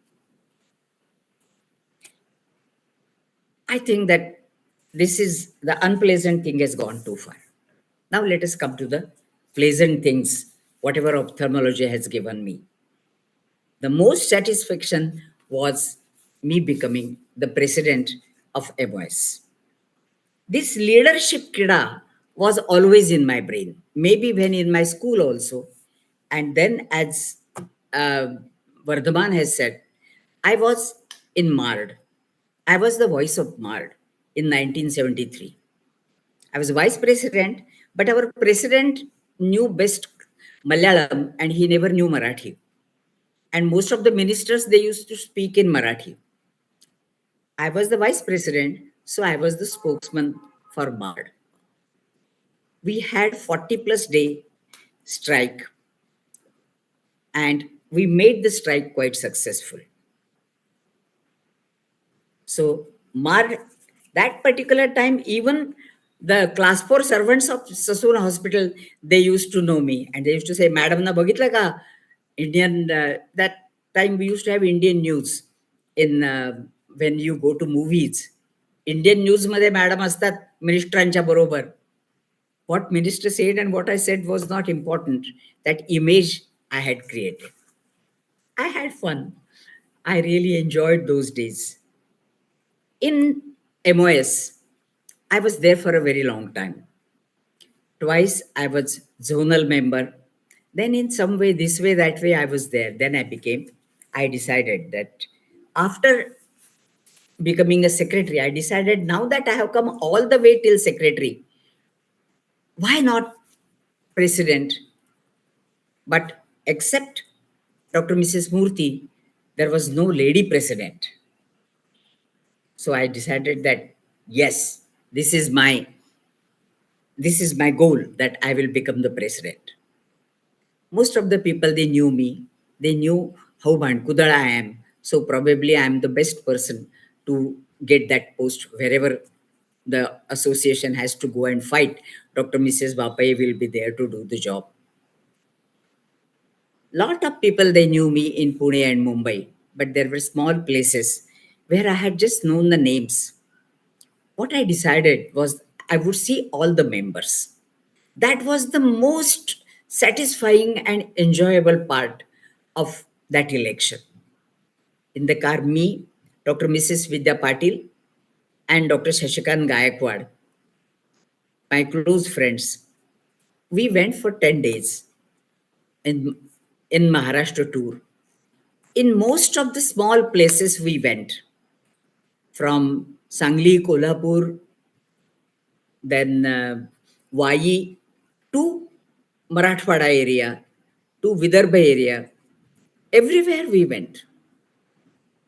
I think that this is the unpleasant thing has gone too far. Now let us come to the pleasant things whatever ophthalmology has given me. The most satisfaction was me becoming the president of MOS. This leadership kida was always in my brain, maybe when in my school also. And then, as uh, Vardhaman has said, I was in MARD. I was the voice of MARD in 1973. I was vice president, but our president knew best Malayalam and he never knew Marathi. And most of the ministers, they used to speak in Marathi. I was the vice president, so I was the spokesman for MARD. We had 40 plus day strike and we made the strike quite successful. So MARD, that particular time, even the class 4 servants of Sassoon Hospital, they used to know me and they used to say, Madam na bagitla ka Indian, that time we used to have Indian news in when you go to movies. Indian news मध्ये madam असतात मिनिस्टरांच्या बरोबर. What minister said and what I said was not important. That image I had created. I had fun. I really enjoyed those days. In MOS, I was there for a very long time. Twice I was zonal member. Then in some way, this way, that way, I was there. Then I decided that after becoming a secretary, I decided now that I have come all the way till secretary, why not president? But except Dr. Mrs. Murthy, there was no lady president. So I decided that, yes, this is my goal, that I will become the president. Most of the people, they knew me. They knew how Bhankudala I am. So probably I am the best person to get that post wherever the association has to go and fight. Dr. Mrs. Bapai will be there to do the job. Lot of people, they knew me in Pune and Mumbai, but there were small places where I had just known the names. What I decided was I would see all the members. That was the most satisfying and enjoyable part of that election. In the car, me, Dr. Mrs. Vidya Patil, and Dr. Shashikan Gaikwad, my close friends, we went for 10 days in, in Maharashtra tour. In most of the small places we went, from Sangli, Kolhapur, then Vayi to Marathwada area, to Vidarbha area, everywhere we went.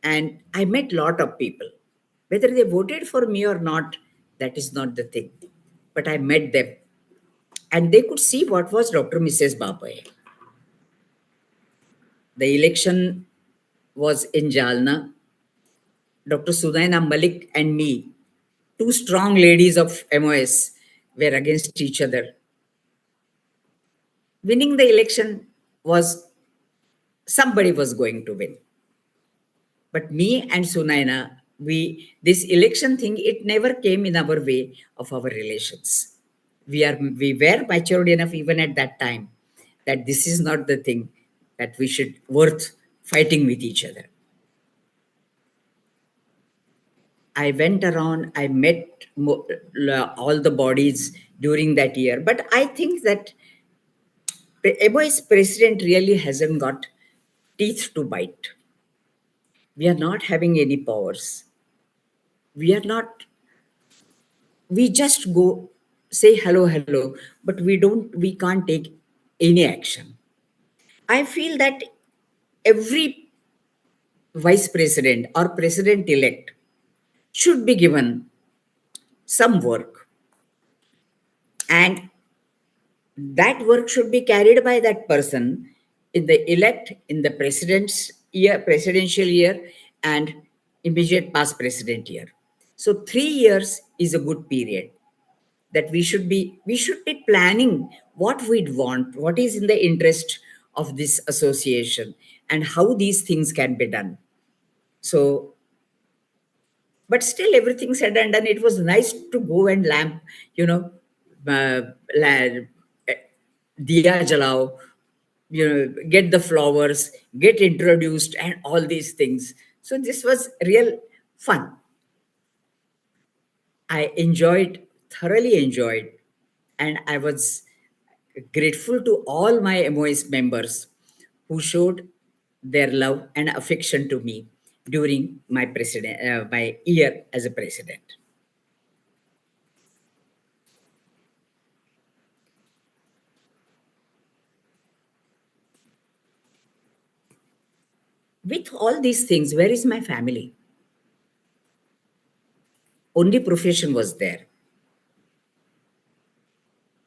And I met a lot of people. Whether they voted for me or not, that is not the thing. But I met them. And they could see what was Dr. Mrs. Bapai. The election was in Jalna. Dr. Sudaina Malik and me, two strong ladies of MOS, were against each other. Winning the election was, somebody was going to win. But me and Sunaina, this election thing, it never came in our way of our relations. We were matured enough even at that time that this is not the thing that we should worth fighting with each other. I went around, I met all the bodies during that year, but I think that MOS president really hasn't got teeth to bite. We are not having any powers. We just go say hello, but we can't take any action. I feel that every vice president or president elect should be given some work, and that work should be carried by that person in the presidential year and immediate past president year. So 3 years is a good period that we should be planning what we'd want, what is in the interest of this association, and how these things can be done. So, but still, everything said and done, it was nice to go and lamp, uh, diya jalao, get the flowers, get introduced, and all these things. So this was real fun. I enjoyed, thoroughly enjoyed, and I was grateful to all my MOS members who showed their love and affection to me during my year as a president. With all these things, where is my family? Only profession was there.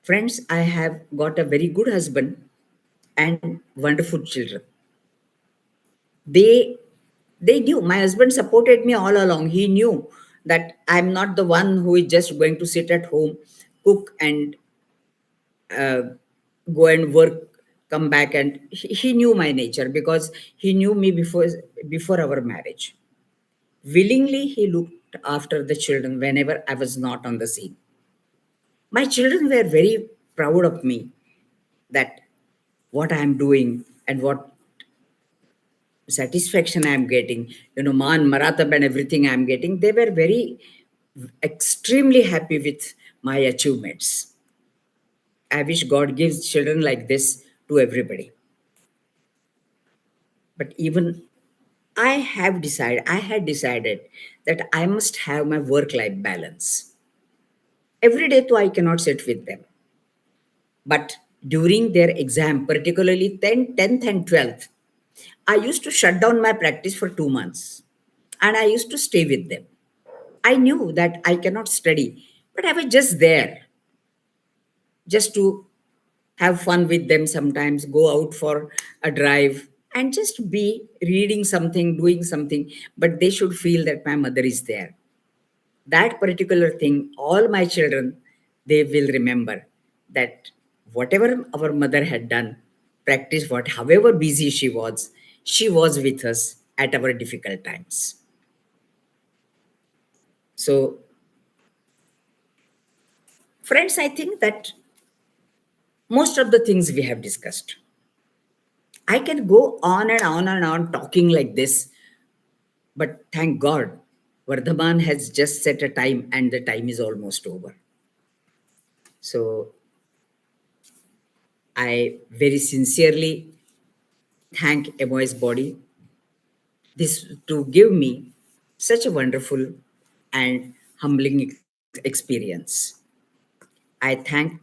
Friends, I have got a very good husband and wonderful children. They they knew, my husband supported me all along. He knew that I'm not the one who is just going to sit at home, cook, and uh, go and work, come back. And he knew my nature because he knew me before our marriage. Willingly, he looked after the children whenever I was not on the scene. My children were very proud of me, that what I am doing and what satisfaction I am getting, Man, Maratab and everything I am getting. They were very extremely happy with my achievements. I wish God gives children like this to everybody. But even I had decided that I must have my work life balance. Every day, too, I cannot sit with them. But during their exam, particularly 10th and 12th, I used to shut down my practice for 2 months and I used to stay with them. I knew that I cannot study, but I was just there, just to have fun with them sometimes, go out for a drive, and just be reading something, doing something. But they should feel that my mother is there. That particular thing, all my children, they will remember that whatever our mother had done, practice what, however busy she was with us at our difficult times. So, friends, I think that most of the things we have discussed, I can go on and on and on talking like this, but thank God, Vardhaman has just set a time and the time is almost over. So I very sincerely thank MOS Body this to give me such a wonderful and humbling experience. I thank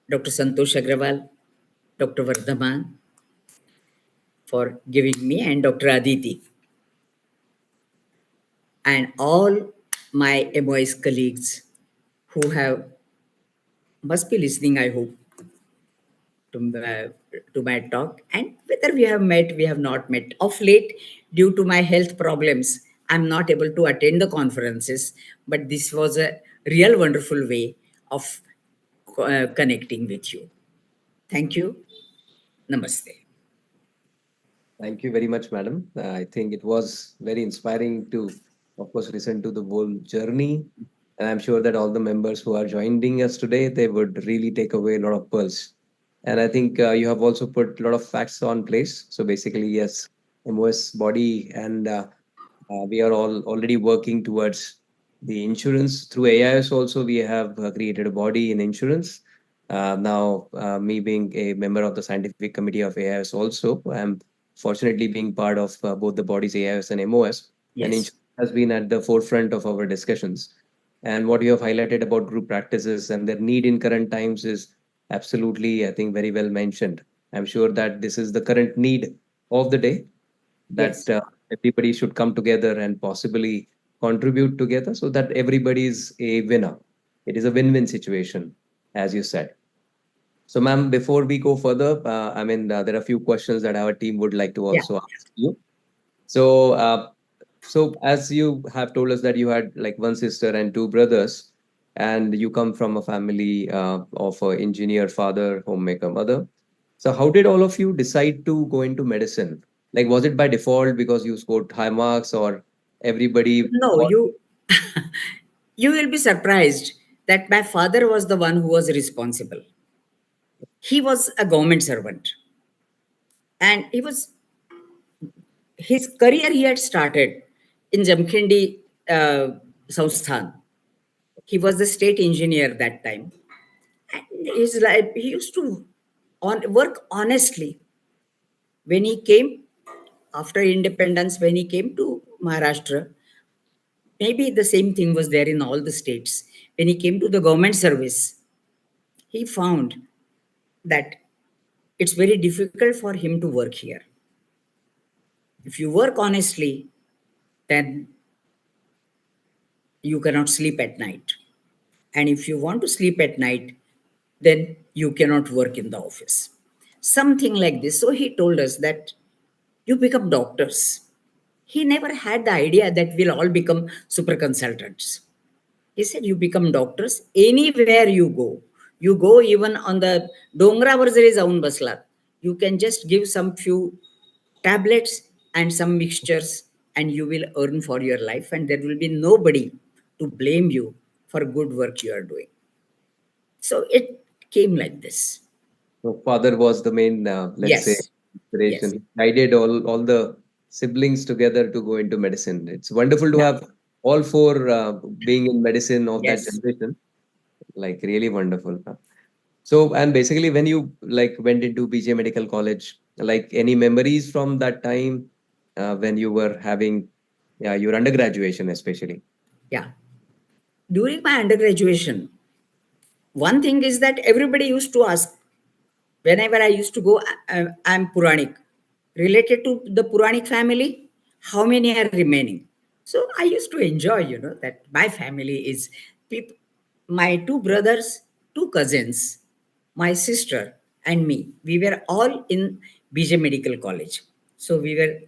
Dr. Santosh Agrawal, Dr. Vardhaman for giving me, and Dr. Aditi, and all my MOS colleagues who have must be listening, I hope, to my talk. And whether we have met, we have not met. Of late, due to my health problems, I'm not able to attend the conferences, but this was a real wonderful way of connecting with you. Thank you. Namaste. Thank you very much, madam. I think it was very inspiring to, of course, listen to the whole journey. And I'm sure that all the members who are joining us today, they would really take away a lot of pearls. And I think you have also put a lot of facts on place. So basically, yes, MOS body and we are all already working towards the insurance through AIS. Also, we have created a body in insurance. Now, me being a member of the scientific committee of AIS, also, I'm fortunately being part of both the bodies, AIS and MOS, and Yes. insurance has been at the forefront of our discussions. And what you have highlighted about group practices and their need in current times is absolutely, I think, very well mentioned. I'm sure that this is the current need of the day, that Yes. everybody should come together and possibly contribute together so that everybody is a winner. It is a win-win situation, as you said. So, ma'am, before we go further, there are a few questions that our team would like to Yeah. also ask you. So, so as you have told us that you had like one sister and two brothers, and you come from a family of an engineer father, homemaker mother. So, how did all of you decide to go into medicine? Like, was it by default because you scored high marks, or everybody No, thought? you will be surprised that my father was the one who was responsible. He was a government servant. And his career he had started in Jamkhandi Sansthan. He was the state engineer that time. And his life, he used to work honestly. When he came after independence, when he came to Maharashtra, maybe the same thing was there in all the states. When he came to the government service, he found that it's very difficult for him to work here. If you work honestly, then you cannot sleep at night. And if you want to sleep at night, then you cannot work in the office. Something like this. So he told us that you become doctors. He never had the idea that we'll all become super consultants. He said, you become doctors anywhere you go. You go even on the Dongravar jari jaun baslat. You can just give some few tablets and some mixtures and you will earn for your life and there will be nobody to blame you for good work you are doing. So it came like this. So father was the main, let's say, Yes. inspiration. Yes. He guided all the siblings together to go into medicine. It's wonderful to Yeah. have all four being in medicine of that Yes. generation. Like really wonderful. So, and basically, when you like went into BJ Medical College, like any memories from that time when you were having, yeah, your undergraduation, especially. Yeah. During my undergraduation, one thing is that everybody used to ask, whenever I used to go, I'm Puranik. Related to the Puranik family, how many are remaining? So I used to enjoy, that my family is people, my two brothers, two cousins, my sister, and me. We were all in BJ Medical College. So we were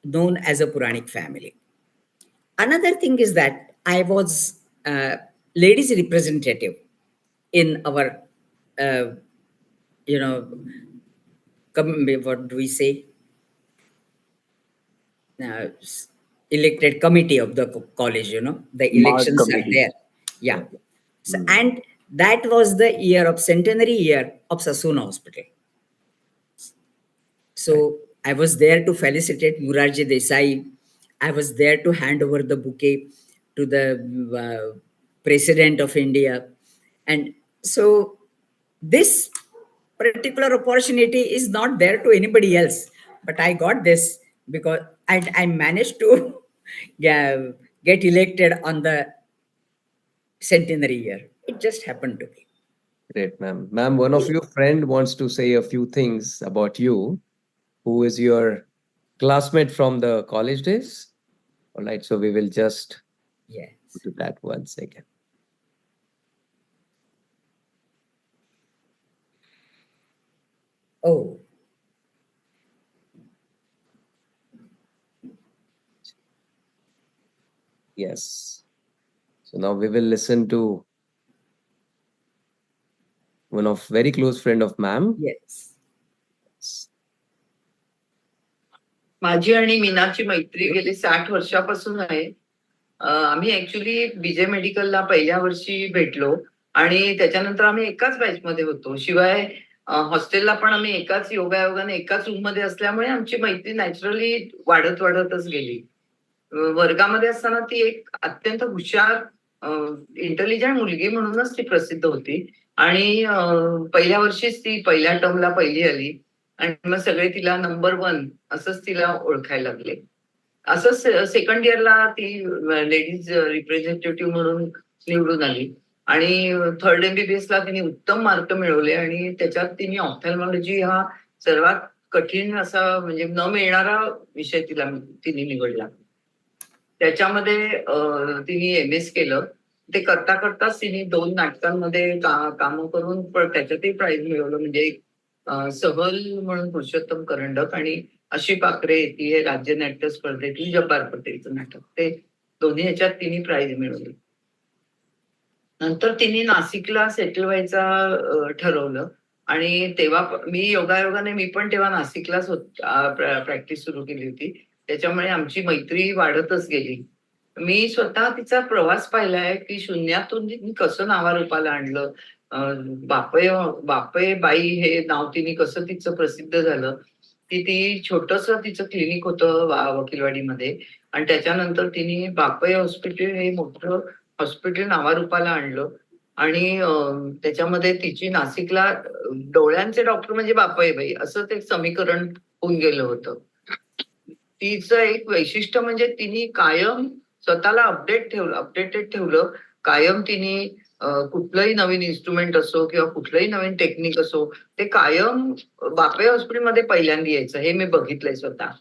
known as a Puranik family. Another thing is that I was ladies representative in our, uh, you know, what do we say? Uh, Elected committee of the college, the Mars elections are community. there. Yeah. Yeah. So, Mm. and that was the centenary year of Sassoon Hospital. Right. So I was there to felicitate Murarji Desai. I was there to hand over the bouquet to the President of India. And so this particular opportunity is not there to anybody else. But I got this because I managed to get elected on the centenary year. It just happened to be. Great, ma'am. Ma'am, one of your friend wants to say a few things about you. Who is your classmate from the college days? All right, so we will just go Yes. to that 1 second. Oh, Yes. So now we will listen to one of very close friend of ma'am. yes. माझी आणि मीनाची मैत्री गेली 60 वर्षापासून आहे. आम्ही actually बीजे मेडिकलला पहिल्या वर्षी भेटलो आणि त्याच्यानंतर आम्ही एकाच बॅचमध्ये होतो. शिवाय हॉस्टेलला पण आम्ही एकाच योगायोगाने एकाच रूम मध्ये असल्यामुळे आमची मैत्री नॅचरली वाढतच गेली. वर्गामध्ये असताना ती एक अत्यंत हुशार इंटेलिजंट मुलगी म्हणूनच ती प्रसिद्ध होती आणि पहिल्या वर्षीच ती पहिल्या टर्मला पहिली आली आणि मग सगळे तिला नंबर 1 असंच तिला ओळखायला लागले. असंच सेकंड इयरला ती लेडीज रिप्रेझेंटेटिव्ह म्हणून निवडून आली आणि थर्ड MBBS ला तिने उत्तम मार्क मिळवले आणि त्याच्यात तिने ऑप्थॅल्मॉलॉजी हा सर्वात कठीण असा म्हणजे न मिळणारा विषय तिने निवडला. त्याच्यामध्ये तिने MS केलं. ते करता करताच तिने 2 नाटकांमध्ये काम करून पण त्याच्यातही प्राइज मिळवलं. म्हणजे सहल म्हणून पुरुषोत्तम करंडक आणि अशी पाखरे येते राज्य नाट्य स्पर्धेतील जब्बार पटेलचं नाटक. ते दोन्ही ह्याच्यात तिने प्राइज मिळवली. नंतर तिने नाशिकला सेटल व्हायचा ठरवलं आणि तेव्हा मी योगायोगाने मी पण तेव्हा नाशिकलाच प्रॅक्टिस सुरू केली होती. त्याच्यामुळे आमची मैत्री वाढतच गेली. मी स्वतः तिचा प्रवास पाहिलाय की शून्यातून तिने कसं नावारूपाला आणलं. बापय बापय बाई हे नाव तिने कसं तिचं प्रसिद्ध झालं. की ती छोटस तिचं क्लिनिक होतं वकीलवाडीमध्ये आणि त्याच्यानंतर तिने बापय हॉस्पिटल हे मोठं हॉस्पिटल नावारूपाला आणलं आणि त्याच्यामध्ये तिची नाशिकला डोळ्यांचे डॉक्टर म्हणजे बापयबाई असं ते समीकरण होऊन गेलं होतं. तिचं एक वैशिष्ट्य म्हणजे तिने कायम स्वतःला अपडेटेड ठेवलं. कायम तिने कुठलंही नवीन इन्स्ट्रुमेंट असो किंवा कुठलंही नवीन टेक्निक असो ते कायम बापे हॉस्पिटलमध्ये पहिल्यांदा यायचं हे मी बघितलंय स्वतः.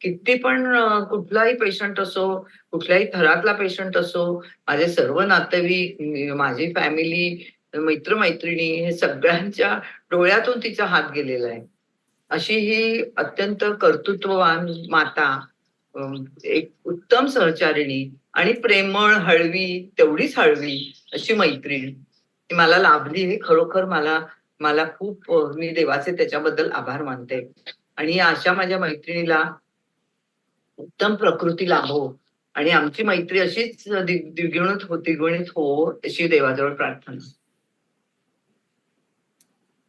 किती पण कुठलाही पेशंट असो, कुठल्याही थरातला पेशंट असो, माझे सर्व नातेवाईक, माझी फॅमिली, मित्रमैत्रिणी हे सगळ्यांच्या डोळ्यातून तिचा हात गेलेला आहे. अशी ही अत्यंत कर्तृत्ववान माता, एक उत्तम सहचारिणी आणि प्रेमळ, हळवी, तेवढीच हळवी अशी मैत्रीण मला लाभली. हे खरोखर मला मला खूप मी देवाचे त्याच्याबद्दल आभार मानते. आणि अशा माझ्या मैत्रिणीला उत्तम प्रकृती लाभो आणि आमची मैत्री अशीच द्विगुणित हो अशी देवाजवळ प्रार्थना.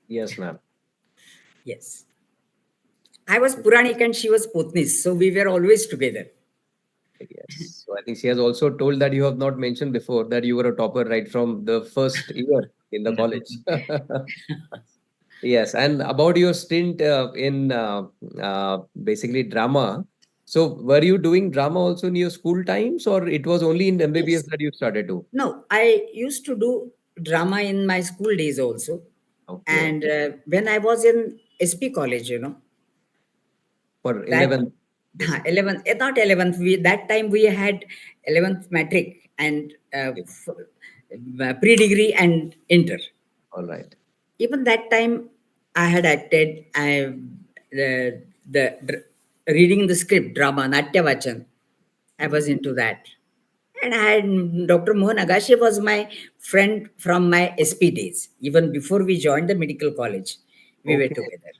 Yes, ma'am. Yes. I was Puranik and she was Potnis, so we were always together. Yes. So I think she has also told that you have not mentioned before that you were a topper right from the first year in the college. Yes, and about your stint in basically drama. So were you doing drama also in your school times, or it was only in MBBS Yes. that you started to? No, I used to do drama in my school days also. Okay. And when I was in SP college, For that 11th. 11th, not 11th, that time we had 11th matric and pre-degree and inter. All right. Even that time I had acted. The reading the script drama Natya Vachan, I was into that. And I had Dr. Mohan Agashe was my friend from my SP days. Even before we joined the medical college, we were Okay. together.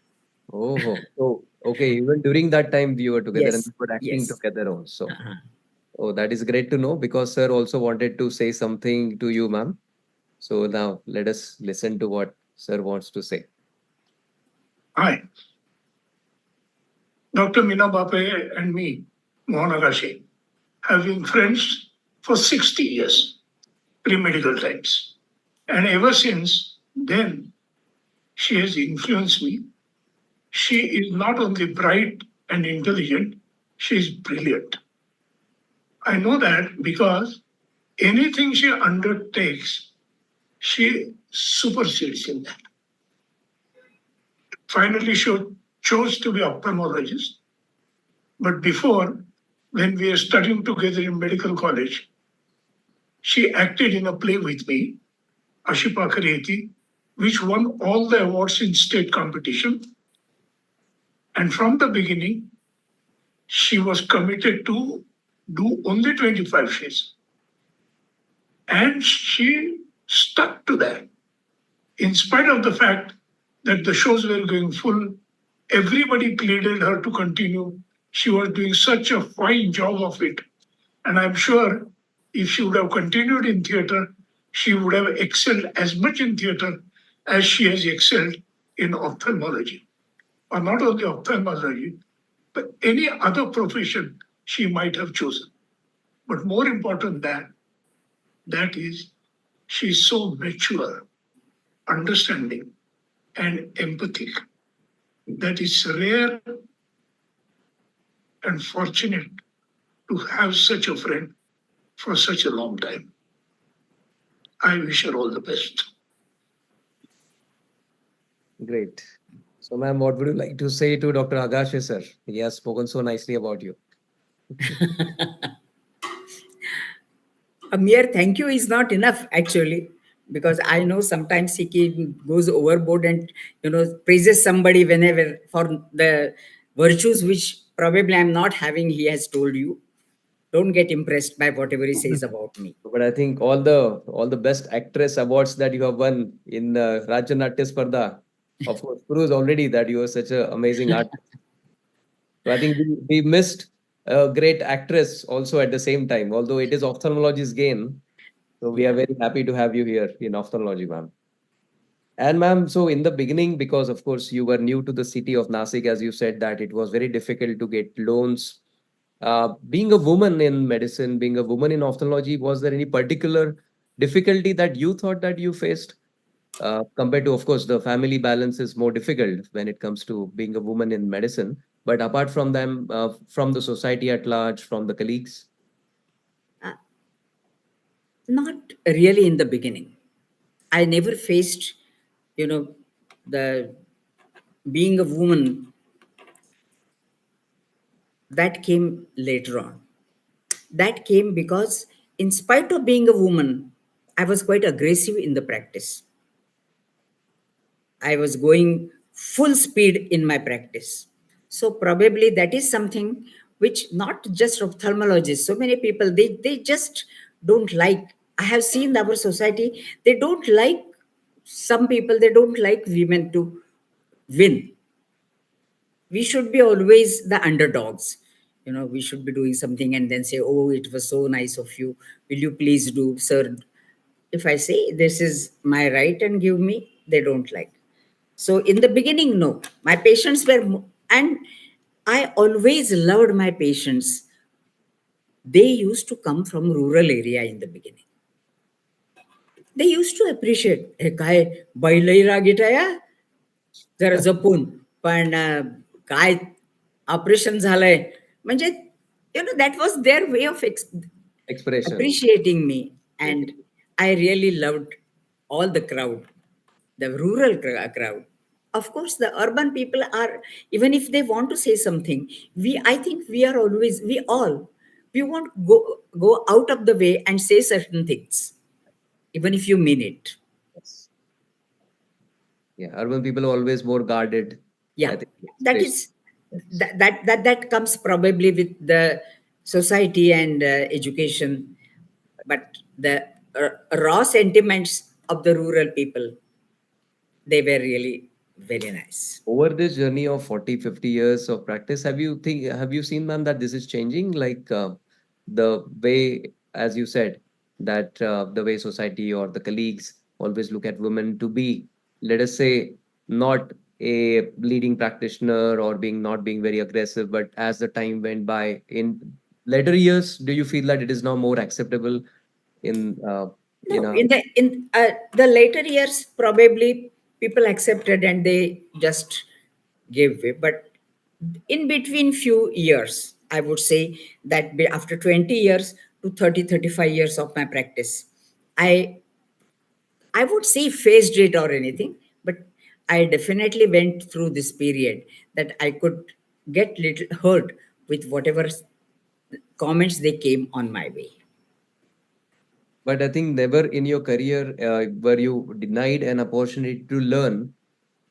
Oh, so okay, even during that time we were together and Yes, we were acting yes. together also. Uh-huh. Oh, that is great to know because sir also wanted to say something to you, ma'am. So now let us listen to what sir wants to say. Hi. Dr. Meena Bape and me, Mohan Agashi, have been friends for 60 years, pre-medical times. And ever since then, she has influenced me. She is not only bright and intelligent, she is brilliant. I know that because anything she undertakes, she supersedes in that. Finally, she chose to be ophthalmologist. But before, when we were studying together in medical college, she acted in a play with me, Ashipa Kareti, which won all the awards in state competition. And from the beginning, she was committed to do only 25 shows. And she stuck to that. In spite of the fact that the shows were going full, everybody pleaded her to continue. She was doing such a fine job of it. And I'm sure if she would have continued in theater, she would have excelled as much in theater as she has excelled in ophthalmology. Or not only ophthalmology, but any other profession she might have chosen. But more important than that is, she's so mature, understanding, and empathic. That is rare and fortunate to have such a friend for such a long time. I wish her all the best. Great. So, ma'am, what would you like to say to Dr. Agashe, sir? He has spoken so nicely about you. A mere thank you is not enough, actually, because I know sometimes he goes overboard and praises somebody whenever for the virtues which probably I'm not having. He has told you, don't get impressed by whatever he says about me. But I think all the best actress awards that you have won in Rajya Natya Spardha, of course, proves already that you are such an amazing artist. So I think we missed a great actress also at the same time, although it is ophthalmology's gain. So we are very happy to have you here in ophthalmology, ma'am. And ma'am, so in the beginning, because of course you were new to the city of Nasik, as you said that it was very difficult to get loans. Being a woman in medicine, being a woman in ophthalmology, was there any particular difficulty that you thought that you faced? Compared to, of course, the family balance is more difficult when it comes to being a woman in medicine. But apart from them, from the society at large, from the colleagues. Uh, Not really in the beginning. I never faced, you know, the being a woman. That came later on. That came because, in spite of being a woman, I was quite aggressive in the practice. I was going full speed in my practice. So probably that is something which not just ophthalmologists, so many people, they just don't like. I have seen our society, they don't like, some people, they don't like women to win. We should be always the underdogs. We should be doing something and then say, oh, it was so nice of you. Will you please do, sir? If I say this is my right and give me, they don't like. So in the beginning, no, my patients were, and I always loved my patients. They used to come from rural area in the beginning. They used to appreciate, "हे काय बैलही रागीट आहे हा, जरा जपून पण काय operation झालंय." म्हणजे that was their way of Expression. appreciating me. And I really loved all the crowd, the rural crowd. Of course, the urban people are, even if they want to say something, I think we are always, we won't go out of the way and say certain things, even if you mean it. Yes. Yeah, urban people are always more guarded. I Yeah, think, that especially. is, that comes probably with the society and education, but the raw sentiments of the rural people, they were really very nice. Over this journey of 40, 50 years of practice, have you seen, ma'am, that this is changing? Like the way, as you said, that the way society or the colleagues always look at women to be, let us say, not a leading practitioner or not being very aggressive, but as the time went by in later years, do you feel that it is now more acceptable in in No, a in the later years, probably people accepted and they just gave way. But in between few years, I would say that after 20 years to 30, 35 years of my practice, I I would say faced it or anything, but I definitely went through this period that I could get little hurt with whatever comments they came on my way. But I think never in your career were you denied an opportunity to learn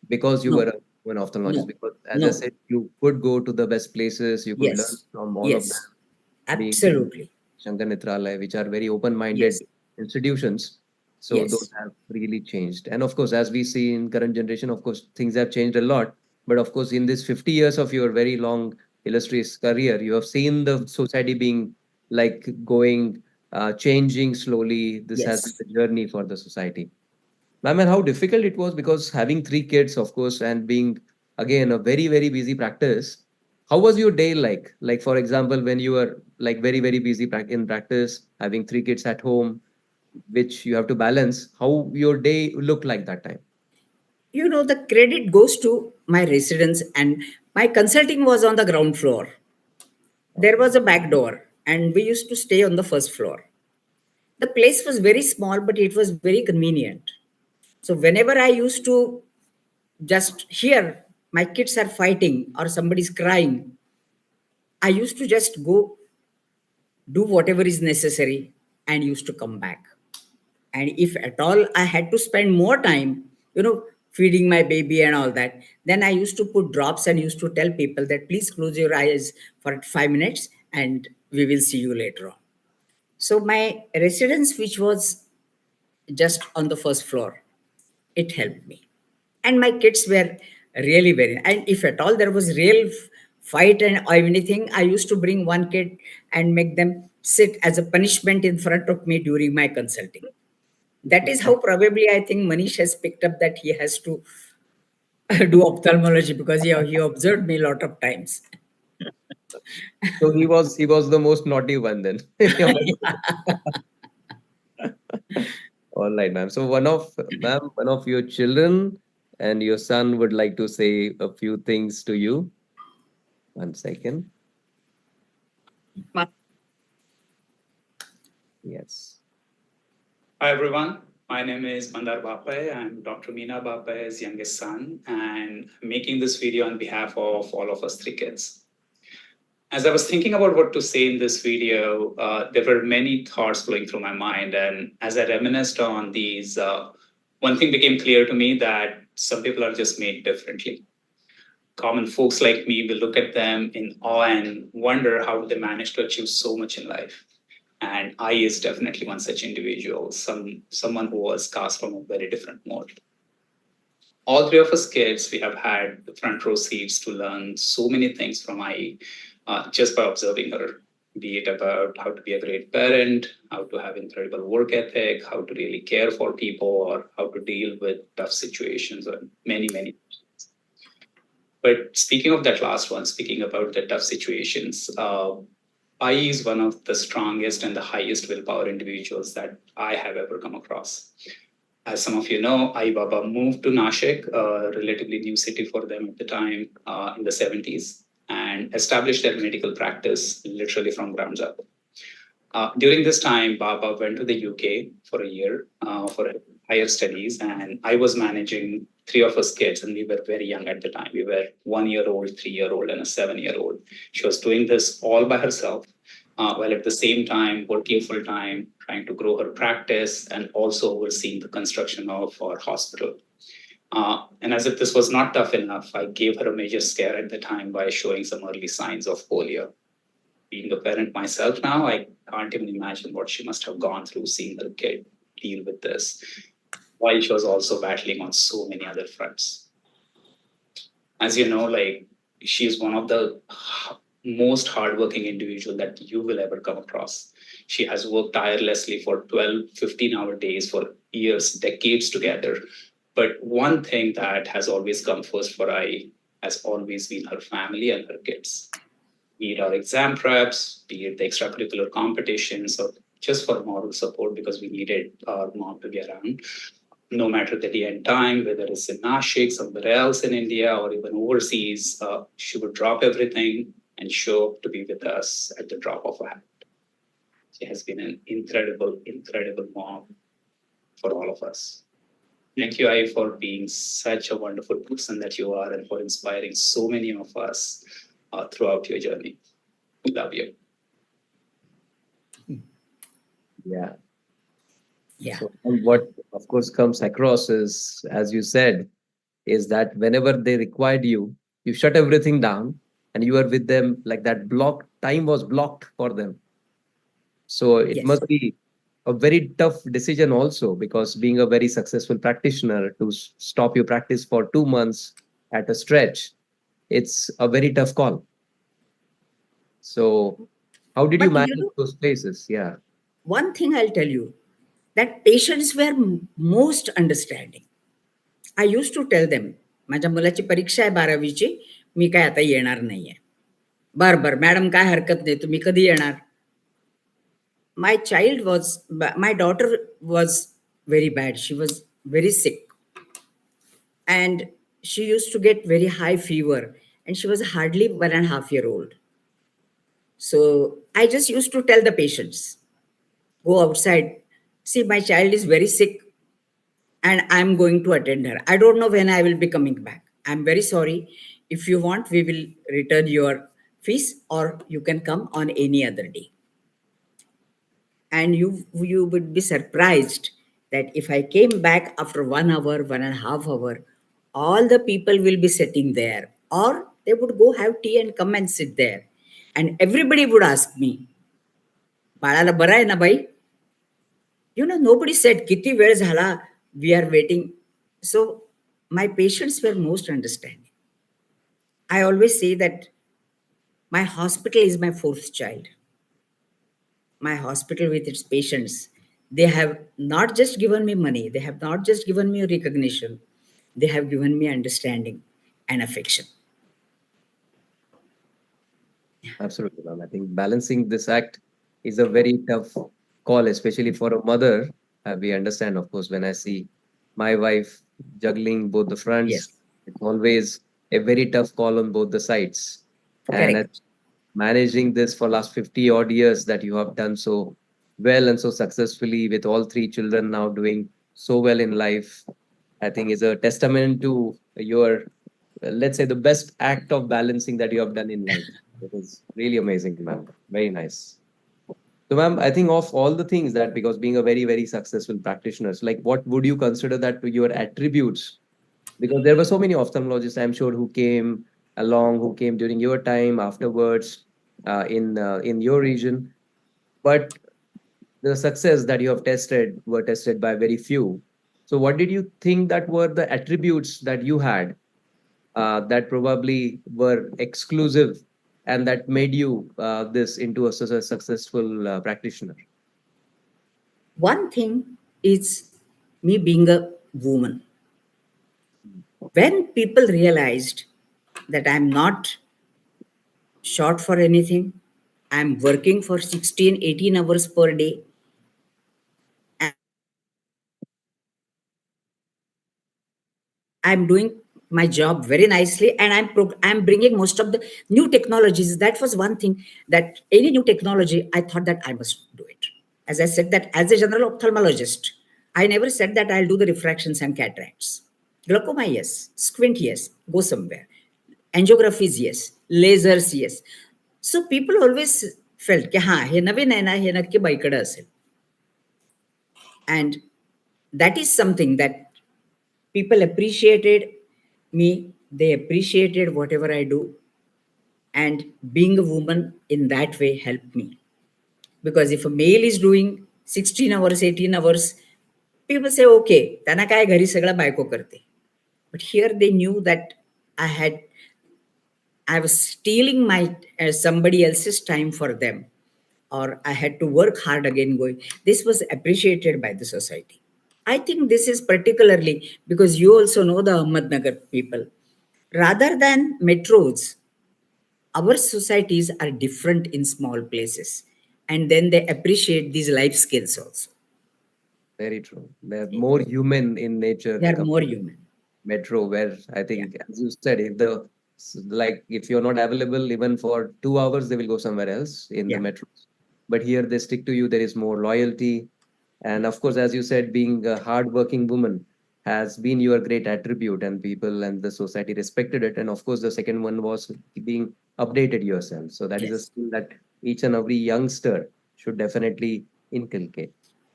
because you No, were an ophthalmologist. no, Because as I no. said, you could go to the best places, you could learn Yes, from all of them, yes, being in absolutely. Shankar Nitralaya, which are very Yes, open-minded institutions. So those yes, have really changed. And of course, as we see in current generation, of course, things have changed a lot. But of course, in this 50 years of your very long, illustrious career, you have seen the society being like going, changing slowly. This has been yes. the journey for the society. Ma'am, and how difficult it was because having three kids, of course, and being again a very, very busy practice. How was your day like? Like, for example, when you were like very, very busy in practice, having three kids at home, which you have to balance, how your day looked like that time? The credit goes to my residence, and my consulting was on the ground floor. There Okay. was a back door, and we used to stay on the first floor. The place was very small, but it was very convenient. So whenever I used to just hear my kids are fighting or somebody's crying, I used to just go do whatever is necessary and used to come back. And if at all I had to spend more time, feeding my baby and all that, then I used to put drops and used to tell people that please close your eyes for 5 minutes and we will see you later on. So my residence, which was just on the first floor, it helped me. And my kids were really very, and if at all there was real fight and or anything, I used to bring one kid and make them sit as a punishment in front of me during my consulting. That is how probably I think Manish has picked up that he has to do ophthalmology, because he observed me a lot of times. So he was the most naughty one then. All right, ma'am. So one of your children and your son would like to say a few things to you. 1 second. Yes. Hi, everyone. My name is Mandar Bapai. I'm Dr. Meena Bapai's youngest son, and I'm making this video on behalf of all of us three kids. As I was thinking about what to say in this video, there were many thoughts flowing through my mind. And as I reminisced on these, one thing became clear to me, that some people are just made differently. Common folks like me will look at them in awe and wonder how they manage to achieve so much in life. And I is definitely one such individual, someone who was cast from a very different mold. All three of us kids, we have had the front row seats to learn so many things from I, just by observing her, be it about how to be a great parent, how to have incredible work ethic, how to really care for people, or how to deal with tough situations, and many, many things. But speaking of that last one, speaking about the tough situations, I is one of the strongest and the highest willpower individuals that I have ever come across. As some of you know, Ai Baba moved to Nashik, a relatively new city for them at the time, in the 70s, and established their medical practice literally from ground up. During this time, Baba went to the UK for a year for higher studies, and I was managing three of us kids, and we were very young at the time. We were 1-year-old, 3-year-old, and a 7-year-old. She was doing this all by herself, while at the same time working full time, trying to grow her practice, and also overseeing the construction of our hospital. And as if this was not tough enough, I gave her a major scare at the time by showing some early signs of polio. Being a parent myself now, I can't even imagine what she must have gone through seeing her kid deal with this, while she was also battling on so many other fronts. As you know, like, she is one of the most hardworking individual that you will ever come across. She has worked tirelessly for 12, 15-hour days for years, decades together. But one thing that has always come first for I has always been her family and her kids. Be it our exam preps, be it the extracurricular competitions, or just for moral support, because we needed our mom to be around. No matter the day and time, whether it's in Nashik, somewhere else in India, or even overseas, she would drop everything and show up to be with us at the drop of a hat. She has been an incredible, incredible mom for all of us. Thank you, Ai, for being such a wonderful person that you are, and for inspiring so many of us throughout your journey. We love you. Yeah. Yeah. So, and what of course comes across is, as you said, is that whenever they required you, you shut everything down and you are with them, like that block time was blocked for them. So it Yes. must be a very tough decision also, because being a very successful practitioner, to stop your practice for 2 months at a stretch, it's a very tough call. So how did you But manage those places? Yeah. one thing I'll tell you, that patients were most understanding. I used to tell them, माझ्या मुलाची परीक्षा आहे 12वीची, मी काय आता येणार नाहीये. बरं madam काय हरकत नाही, तुम्ही कधी येणार? My daughter was very bad. She was very sick. And she used to get very high fever. And she was hardly 1.5-year-old. So I just used to tell the patients, go outside. See, my child is very sick and I'm going to attend her. I don't know when I will be coming back. I'm very sorry. If you want, we will return your fees, or you can come on any other day. And you would be surprised that if I came back after 1 hour, 1.5 hour, all the people will be sitting there, or they would go have tea and come and sit there. And everybody would ask me, बाळाला बरं आहे ना by? Nobody said, किती वेळ झाला, we are waiting. So my patients were most understanding. I always say that my hospital is my fourth child. My hospital with its patients, They have not just given me money, they have not just given me recognition, they have given me understanding and affection. Absolutely, ma'am. I think balancing this act is a very tough call, especially for a mother. We understand, of course, when I see my wife juggling both the fronts, Yes, it's always a very tough call on both the sides. And correct. managing this for last 50 odd years that you have done so well and so successfully with all three children now doing so well in life, I think is a testament to your, let's say, the best act of balancing that you have done in life. It is really amazing, ma'am. Very nice. So, ma'am, I think of all the things that, because being a very, very successful practitioners, like what would you consider that to your attributes? Because there were so many ophthalmologists, I'm sure, who came along, who came during your time, afterwards, in your region. But the success that you have tested were tested by very few. So, what did you think that were the attributes that you had that probably were exclusive and that made you this into a, such a successful practitioner? One thing is me being a woman. When people realized that I'm not short for anything, I'm working for 16, 18 hours per day, I'm doing my job very nicely, and I'm bringing most of the new technologies. That was one thing, that any new technology, I thought that I must do it. As I said, that as a general ophthalmologist, I never said that I'll do the refractions and cataracts. Glaucoma, yes. Squint, yes. Go somewhere. Angiographies, yes. Lasers, yes. So people always felt, ki, ha, हे नवीन आहे ना, हे नक्की बाईकडे असेल. And that is something that people appreciated me. They appreciated whatever I do. And being a woman in that way helped me. Because if a male is doing 16 hours, 18 hours, people say, okay, त्यांना काय घरी सगळं बायको करते. But here they knew that I was stealing my somebody else's time for them, or I had to work hard again going. This was appreciated by the society. I think this is particularly because you also know the Ahmednagar people. Rather than metros, our societies are different in small places, and then they appreciate these life skills also. Very true. They're more human in nature They are more compared to human. metro, where I Yeah. think, as you said, like if you're not available even for 2 hours, they will go somewhere else in the Yeah. metros. But here they stick to you. There is more loyalty, and of course, as you said, being a hardworking woman has been your great attribute, and people and the society respected it. And of course, the second one was being updated yourself. So that is a Yes. skill that each and every youngster should definitely inculcate.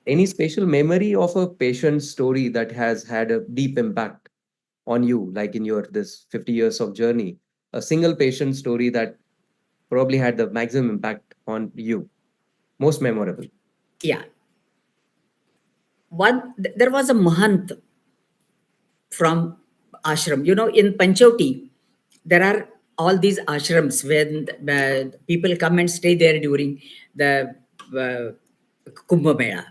Any special memory of a patient story that has had a deep impact on you, like in your this 50 years of journey? A single patient story that probably had the maximum impact on you, most memorable. Yeah. There was a Mahant from ashram. You know, in Panchoti, there are all these ashrams when people come and stay there during the Kumbh Mela.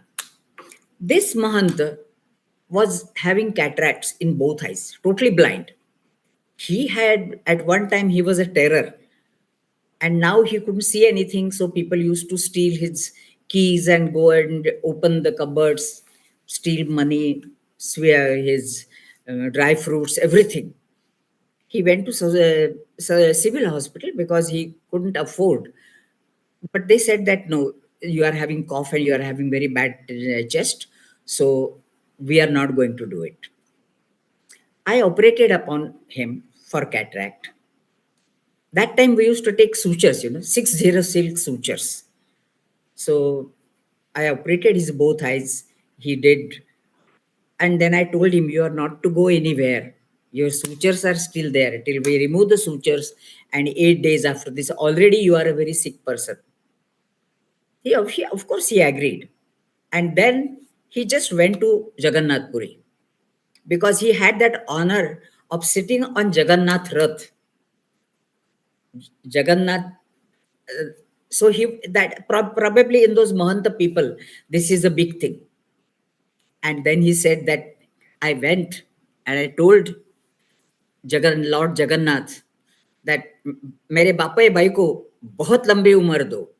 This Mahant was having cataracts in both eyes, totally blind. He had, at one time, he was a terror, and now he couldn't see anything. So people used to steal his keys and go and open the cupboards, steal money, swear his dry fruits, everything. He went to civil hospital because he couldn't afford. But they said that no, you are having cough and you are having very bad chest, so we are not going to do it. I operated upon him for cataract. That time we used to take sutures, 6-0 silk sutures. So I operated his both eyes. He did. And then I told him, you are not to go anywhere. Your sutures are still there till we remove the sutures. And 8 days after this, already you are a very sick person. Of course, he agreed. And then he just went to Jagannath Puri because he had that honor of sitting on Jagannath Rath. Jagannath. So he that probably in those Mahanta people, this is a big thing. And then he said that I went and I told Lord Jagannath that मेरे बापे भाई को बहुत लंबी उम्र दो,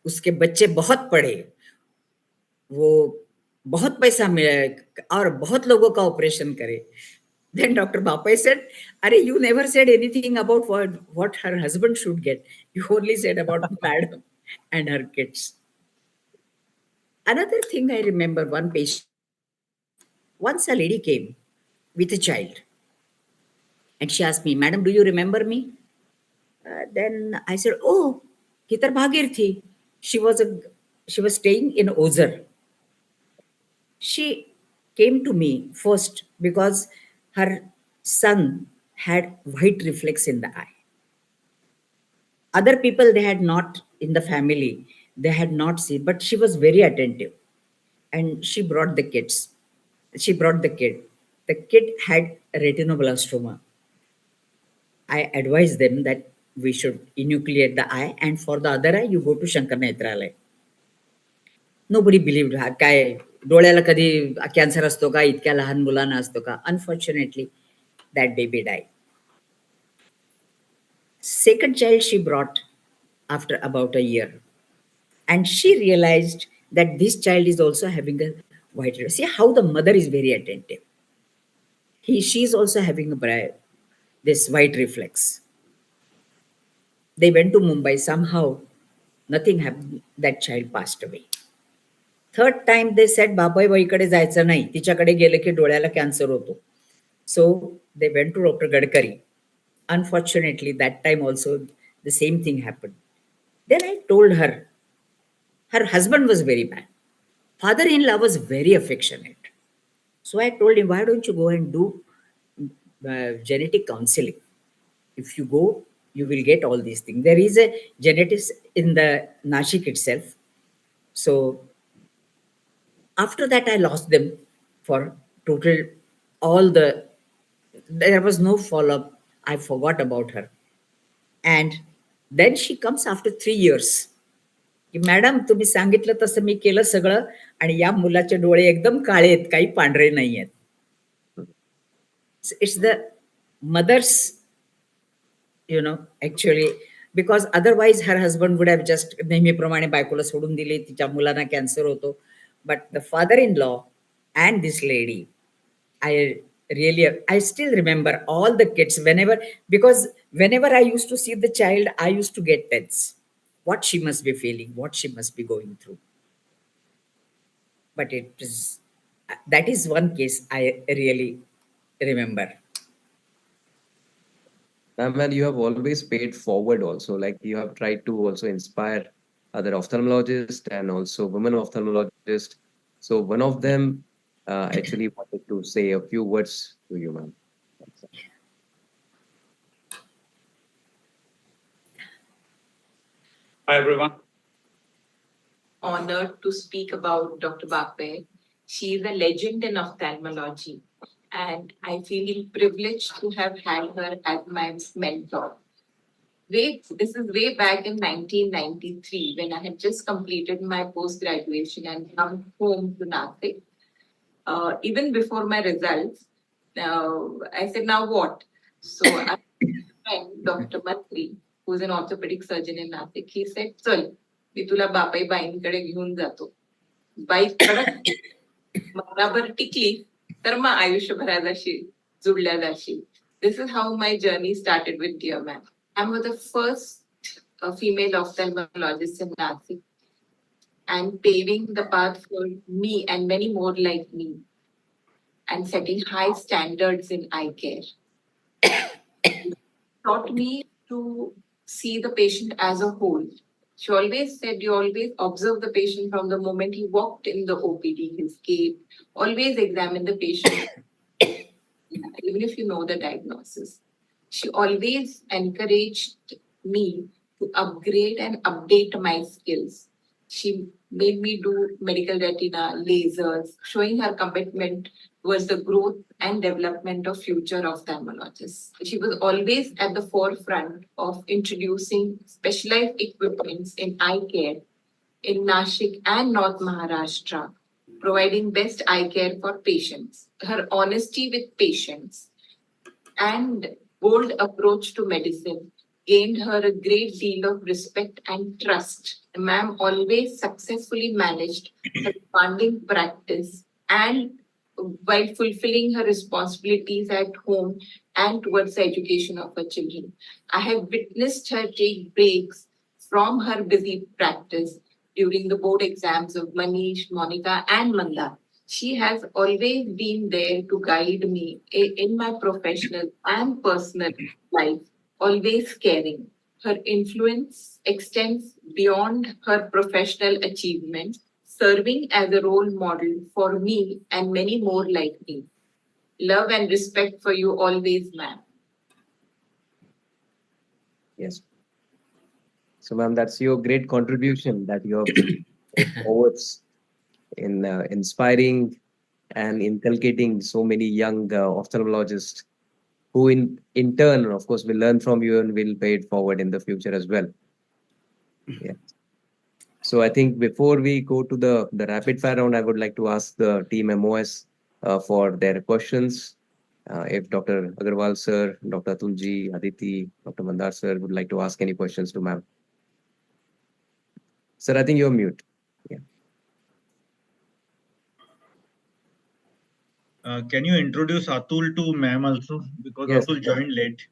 उसके बच्चे बहुत पढ़े, वो बहुत पैसा मिले और बहुत लोगों का ऑपरेशन करे. Then Dr. Bapai said, Are you never said anything about what her husband should get. You only said about madam and her kids. Another thing I remember, one patient, once a lady came with a child and she asked me, Madam, do you remember me? Then I said, Oh, Hitar Bhagirthi. She was staying in Ozar. She came to me first because her son had white reflex in the eye. Other people they had not in the family, they had not seen, but she was very attentive. And she brought the kids. She brought the kid. The kid had retinoblastoma. I advised them that we should enucleate the eye, and for the other eye, you go to Shankar Netralaya. Nobody believed her. काय डोळ्याला कधी cancer असतो का, इतक्या लहान मुलांना असतो का? Unfortunately, that baby died. Second child she brought after about a year. And she realized that this child is also having a white reflex. See how the mother is very attentive. She is also having this white reflex. They went to Mumbai. Somehow, nothing happened. That child passed away. Third time they said, Babai बाईकडे जायचं नाही, तिच्याकडे गेले की डोळ्याला cancer होतो. So they went to Dr. Gadkari. Unfortunately, that time also the same thing happened. Then I told her, her husband was very bad. Father-in-law was very affectionate. So I told him, why don't you go and do genetic counseling? If you go, you will get all these things. There is a genetics in the Nashik itself. So after that, I lost them for total there was no follow-up. I forgot about her. And then she comes after 3 years. की madam तुम्ही सांगितलं तसं मी केलं सगळं आणि या मुलाचे डोळे एकदम काळे आहेत, काही पांढरे नाही आहेत. It's the mother's, actually, because otherwise her husband would have just नेहमीप्रमाणे बायकोला सोडून दिले, तिच्या मुलांना कॅन्सर होतो. But the father-in-law and this lady, I still remember all the kids because whenever I used to see the child, I used to get tense. What she must be feeling, what she must be going through. But that is one case I really remember. Ma'am, you have always paid forward also, like you have tried to also inspire other ophthalmologists and also women ophthalmologists. So one of them actually wanted to say a few words to you, ma'am. Hi, everyone. Honored to speak about Dr. Bape. She is a legend in ophthalmology, and I feel privileged to have had her as my mentor. This is way back in 1993 when I had just completed my post-graduation and come home to Nashik. Even before my results, I said, now what? So I friend, Dr. Matri, who's an orthopedic surgeon in Nashik, he said, चल, मी तुला बापाई बाईंकडे घेऊन जातो. By कडक मनावर टिकली तर मग आयुष्यभरा जाशील, जुडल्या जाशील. This is how my journey started with Dear Man. I'm the first female ophthalmologist in Nashik and paving the path for me and many more like me and setting high standards in eye care. Taught me to see the patient as a whole. She always said you always observe the patient from the moment he walked in the OPD, his gait. Always examine the patient, even if you know the diagnosis. She always encouraged me to upgrade and update my skills. She made me do medical retina, lasers, showing her commitment towards the growth and development of future ophthalmologists. She was always at the forefront of introducing specialized equipments in eye care in Nashik and North Maharashtra providing best eye care for patients. Her honesty with patients and bold approach to medicine gained her a great deal of respect and trust. Ma'am always successfully managed her demanding practice and while fulfilling her responsibilities at home and towards the education of her children. I have witnessed her take breaks from her busy practice during the board exams of Manish, Monica, and Manda. She has always been there to guide me in my professional and personal life, always caring. Her influence extends beyond her professional achievements, serving as a role model for me and many more like me. Love and respect for you always, ma'am. Yes. So, ma'am, that's your great contribution that you have put forward in inspiring and inculcating so many young ophthalmologists who in turn, of course, will learn from you and will pay it forward in the future as well. Yeah. So I think before we go to the rapid fire round, I would like to ask the team MOS for their questions. If Dr. Agarwal sir, Dr. Atulji, Aditi, Dr. Mandar sir would like to ask any questions to ma'am. Sir, I think you're mute. Yeah. Can you introduce Atul to ma'am also? Because Yes. Atul joined late.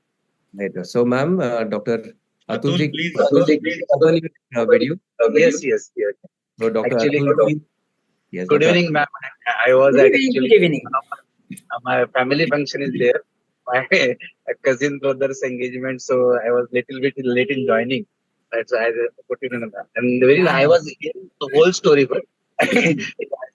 Later. So, ma'am, Dr. Atul, Atulji, please. open your video. Yes, yes, yes. So, Dr. Actually, Atulji, yes, good Dr. evening, ma'am. I was Good evening. actually, Good evening. my family function is there. My cousin brother's engagement, so I was little bit late in joining. That's why I put it in. And very, I was hearing the whole story, but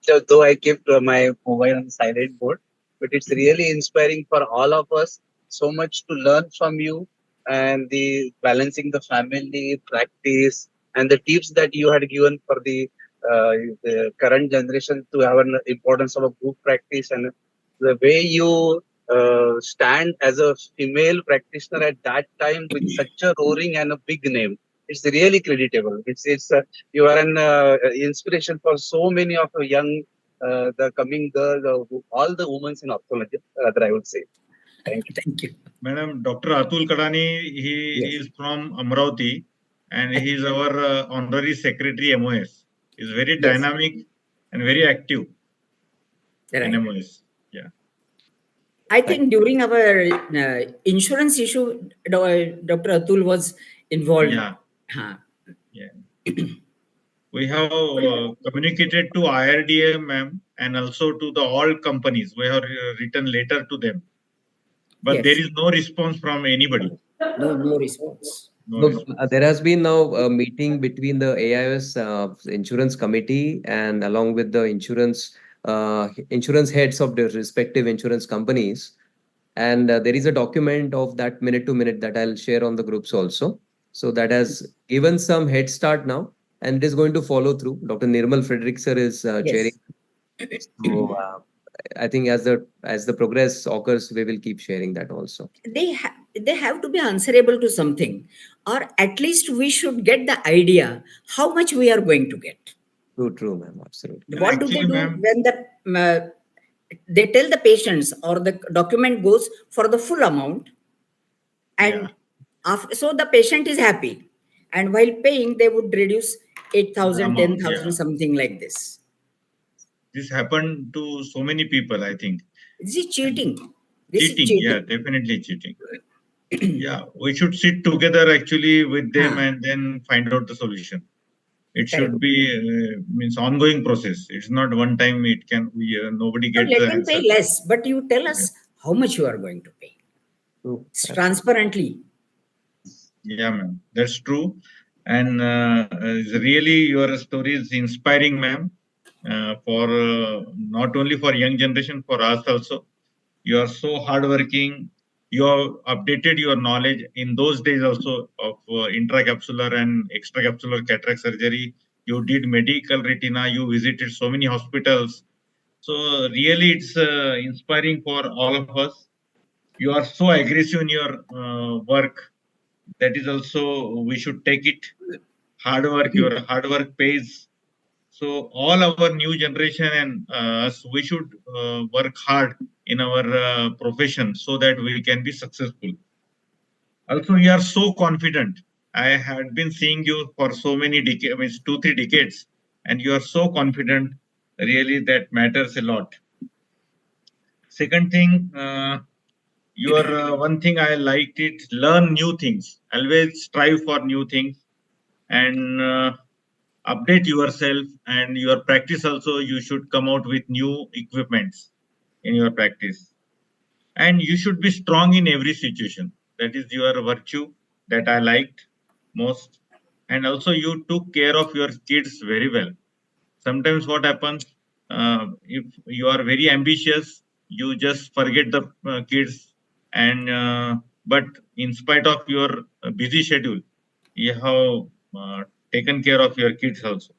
so though I kept my mobile on silent mode, but it's really inspiring for all of us. So much to learn from you, and the balancing the family practice and the tips that you had given for the current generation to have an importance of a group practice, and the way you stand as a female practitioner at that time with such a roaring and a big name. It's really creditable. It's you are an inspiration for so many of the young, the coming girls, all the women in ophthalmology. Rather, I would say. Thank you. Thank you. Madam, Dr. Atul Kadani, he Yes. is from Amravati and he is our honorary secretary MOS. He is very Yes. dynamic and very active in Right. MOS. Yeah. I think during our insurance issue, Dr. Atul was involved. Yeah. Huh. Yeah. We have communicated to IRDA, ma'am, and also to the all companies. We have written letter to them, but Yes. there is no response from anybody. No response. No So response. there has been now a meeting between the AIS insurance committee and along with the insurance heads of the respective insurance companies. And there is a document of that minute to minute that I'll share on the groups also. So that has given some head start now, and it is going to follow through. Dr. Nirmal Frederick sir is chairing. So I think as the progress occurs, we will keep sharing that also. They have to be answerable to something, or at least we should get the idea how much we are going to get. True, ma'am. Absolutely. What do they Actually, do ma'am, when they tell the patients or the document goes for the full amount, and yeah. after, so the patient is happy, and while paying they would reduce 8,000, Amount, 10,000, yeah. something like this. This happened to so many people, I think. This is cheating. This is Cheating, cheating. yeah, definitely cheating. Yeah, we should sit together actually with them and then find out the solution. It should Correct. be means ongoing process. It's not one time. It can be nobody So gets let the him pay answer. less, but you tell us Yeah. how much you are going to pay. True. Transparently. Yeah, ma'am, that's true. And really, your story is inspiring, ma'am. For not only for young generation, for us also. You are so hardworking. You have updated your knowledge in those days also of intracapsular and extracapsular cataract surgery. You did medical retina. You visited so many hospitals. So really, it's inspiring for all of us. You are so aggressive in your work. That is also we should take it. Hard work. Your hard work pays. So all our new generation and us, we should work hard in our profession so that we can be successful. Also, you are so confident. I had been seeing you for so many decades, means 2-3 decades, and you are so confident. Really, that matters a lot. Second thing, your one thing I liked it, learn new things. Always strive for new things and update yourself, and your practice also. You should come out with new equipments in your practice, and you should be strong in every situation. That is your virtue that I liked most. And also, you took care of your kids very well. Sometimes what happens, if you are very ambitious, you just forget the kids, and but in spite of your busy schedule, you have taken care of your kids also.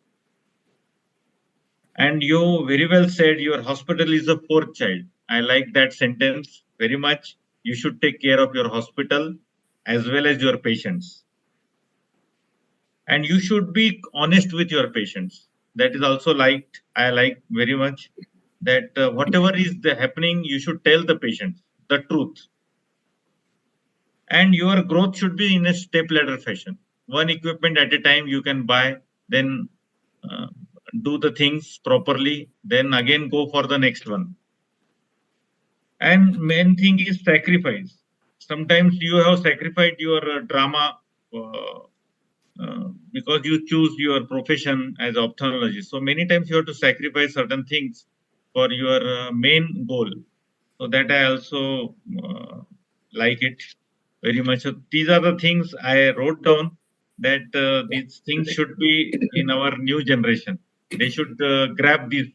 And you very well said your hospital is a fourth child. I like that sentence very much. You should take care of your hospital as well as your patients. And you should be honest with your patients. That is also liked. I like very much that whatever is happening, you should tell the patients the truth. And your growth should be in a step ladder fashion. One equipment at a time you can buy, then uh, do the things properly, then again go for the next one. And main thing is sacrifice. Sometimes you have sacrificed your drama because you choose your profession as ophthalmologist. So many times you have to sacrifice certain things for your main goal. So that I also like it very much. So these are the things I wrote down, that these things should be in our new generation. They should grab these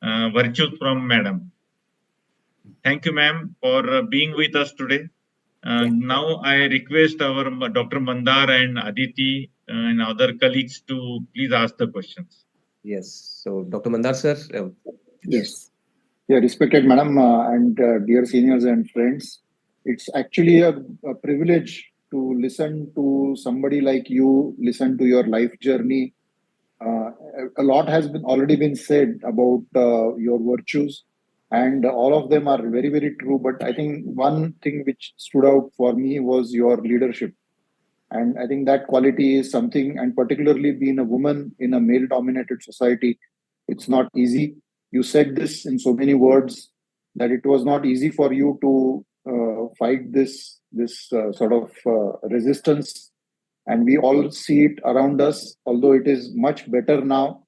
virtues from Madam. Thank you, ma'am, for being with us today. Now I request our Dr. Mandar and Aditi and other colleagues to please ask the questions. Yes. So, Dr. Mandar, sir. Yes. Yeah, respected madam and dear seniors and friends, it's actually a privilege to listen to somebody like you, listen to your life journey. A lot has been already been said about your virtues, and all of them are very, very true. But I think one thing which stood out for me was your leadership. And I think that quality is something, and particularly being a woman in a male dominated society, it's not easy. You said this in so many words that it was not easy for you to fight this sort of resistance. And we all see it around us, although it is much better now,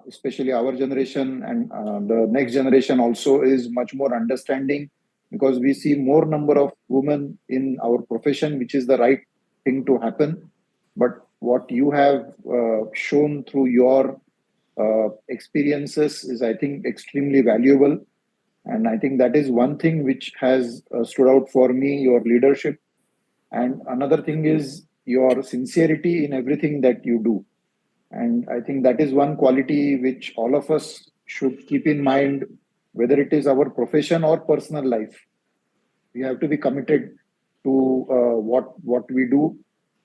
especially our generation, and the next generation also is much more understanding, because we see more number of women in our profession, which is the right thing to happen. But what you have shown through your experiences is, I think, extremely valuable. And I think that is one thing which has stood out for me, your leadership. And another thing is your sincerity in everything that you do. And I think that is one quality which all of us should keep in mind, whether it is our profession or personal life. We have to be committed to what we do.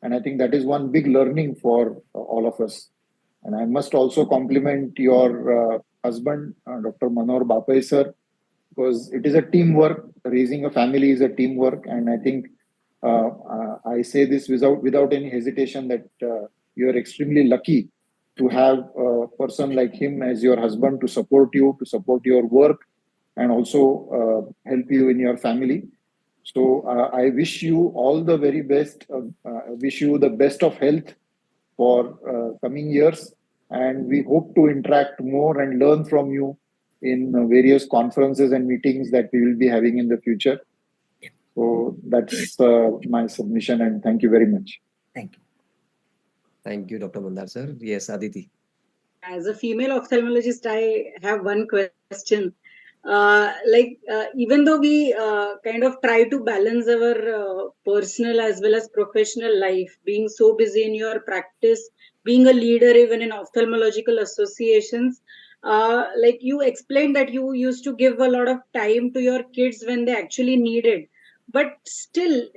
And I think that is one big learning for all of us. And I must also compliment your husband, Dr. Manor Bapai sir, because it is a teamwork. Raising a family is a teamwork. And I think I say this without any hesitation that you are extremely lucky to have a person like him as your husband to support you, to support your work, and also help you in your family. So I wish you all the very best. I wish you the best of health for coming years. And we hope to interact more and learn from you in various conferences and meetings that we will be having in the future. So that's my submission, and thank you very much. Thank you. Thank you, Dr. Mandar, sir. Yes, Aditi. As a female ophthalmologist, I have one question. Even though we kind of try to balance our personal as well as professional life, being so busy in your practice, being a leader even in ophthalmological associations, like you explained that you used to give a lot of time to your kids when they actually needed. But still,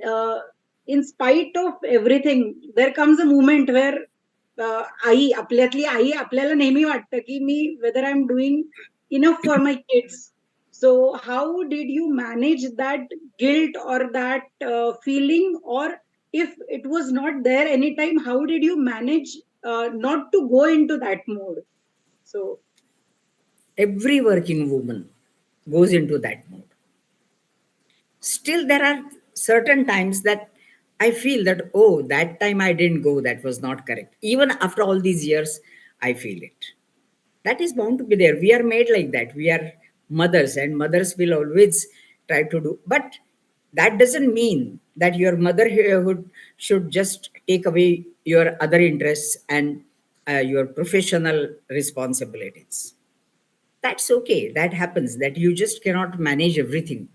in spite of everything, there comes a moment where आई आपल्यातली आई आपल्याला नेहमी वाटतं की मी whether I'm doing enough for my kids. So how did you manage that guilt or that feeling, or if it was not there anytime, how did you manage not to go into that mode? So Every working woman goes into that mode. Still, there are certain times that I feel that, oh, that time I didn't go, that was not correct. Even after all these years, I feel it. That is bound to be there. We are made like that. We are mothers, and mothers will always try to do. But that doesn't mean that your motherhood should just take away your other interests and your professional responsibilities. That's okay. That happens. That you just cannot manage everything.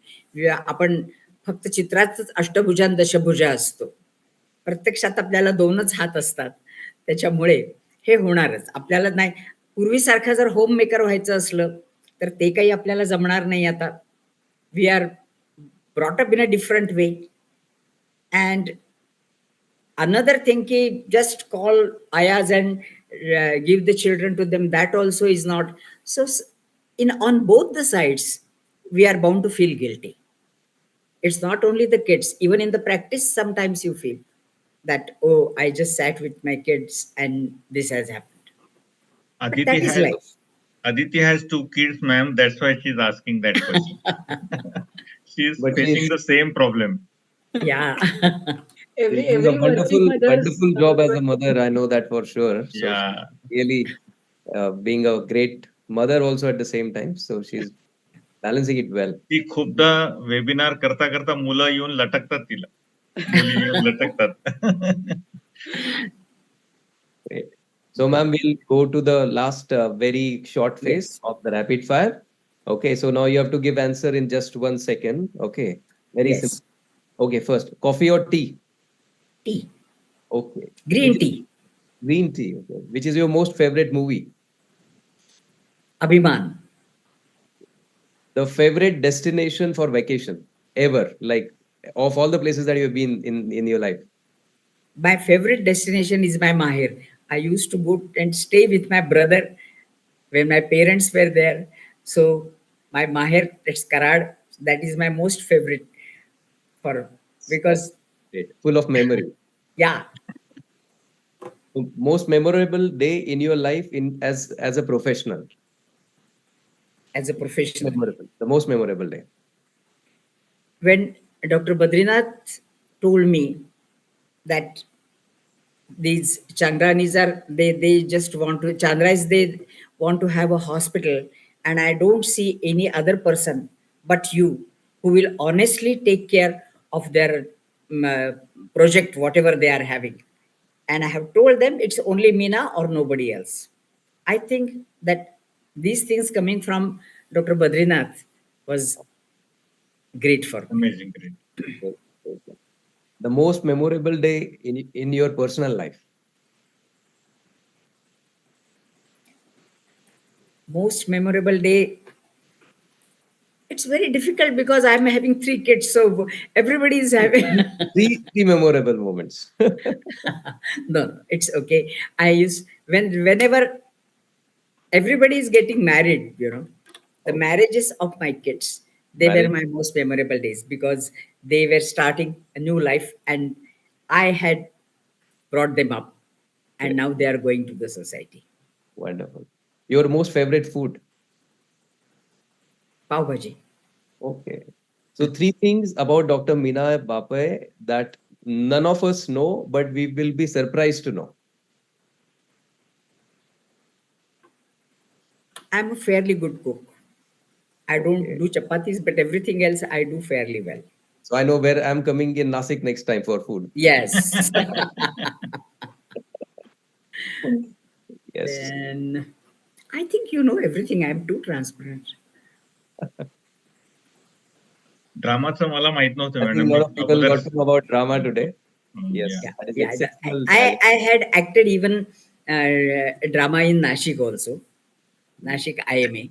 आपण फक्त चित्रातच अष्टभुजा आणि दशभुजा असतो. प्रत्यक्षात आपल्याला 2च हात असतात. त्याच्यामुळे हे होणारच. आपल्याला नाही पूर्वीसारखं जर होम मेकर व्हायचं असलं, तर ते काही आपल्याला जमणार नाही आता. We are brought up in a different way. And another thing ki just call ayahs and give the children to them, that also is not so. In on both the sides we are bound to feel guilty. It's not only the kids, even in the practice sometimes you feel that, oh, I just sat with my kids and this has happened. But Aditi that is has life. Aditi has 2 kids, ma'am. That's why she's asking that question. She's But facing the same problem. Yeah. every she's doing a every working wonderful job as a mother's mother. I know that for sure. So Yeah. she's really being a great mother also at the same time. So she's balancing it well. ती खूपदा webinar करता करता मुलं येऊन लटकतात तिला. मुली येऊन लटकतात. Great. So, ma'am, we'll go to the last very short phase Yes. of the rapid fire. Okay, so now you have to give answer in just 1 second. Okay, very simple. Yes. Okay, first, coffee or tea? Tea. Okay. Green tea. Green tea. Okay. Which is your most favorite movie? Abhiman. The favorite destination for vacation ever, like of all the places that you've been in your life? My favorite destination is my Mahir. I used to go and stay with my brother when my parents were there. So my Mahir, it's Karad, that is my most favorite for, because Great. Full of memory. yeah, So, most memorable day in your life in as a professional. as a professional. Memorable. The most memorable day. When Dr. Badrinath told me that these Chandranis are, they just want to, Chandras, they want to have a hospital, and I don't see any other person but you who will honestly take care of their project, whatever they are having. And I have told them it's only Meena or nobody else. I think that these things coming from Dr. Badrinath was great for me. Amazing, great. The most memorable day in your personal life. Most memorable day. It's very difficult because I'm having 3 kids, so everybody is having. three memorable moments. No, it's okay. I use whenever everybody is getting married, the marriages of my kids, they were Marriage. my most memorable days because they were starting a new life and I had brought them up, and now they are going to the society. Wonderful. Your most favorite food? Pav Bhaji. Okay. So 3 things about Dr. Meena Bapae that none of us know, but we will be surprised to know. I'm a fairly good cook. I don't do chapatis, but everything else I do fairly well. So I know where I'm coming in Nasik next time for food. Yes. Yes. Then I think you know everything. I'm too transparent. ड्रामाचं मला माहित नव्हतं I think madam. a lot of people got to know about drama today. Yes. Yeah. That is Yeah, exceptional I talent. had acted even drama in Nashik also. Nashik IMA.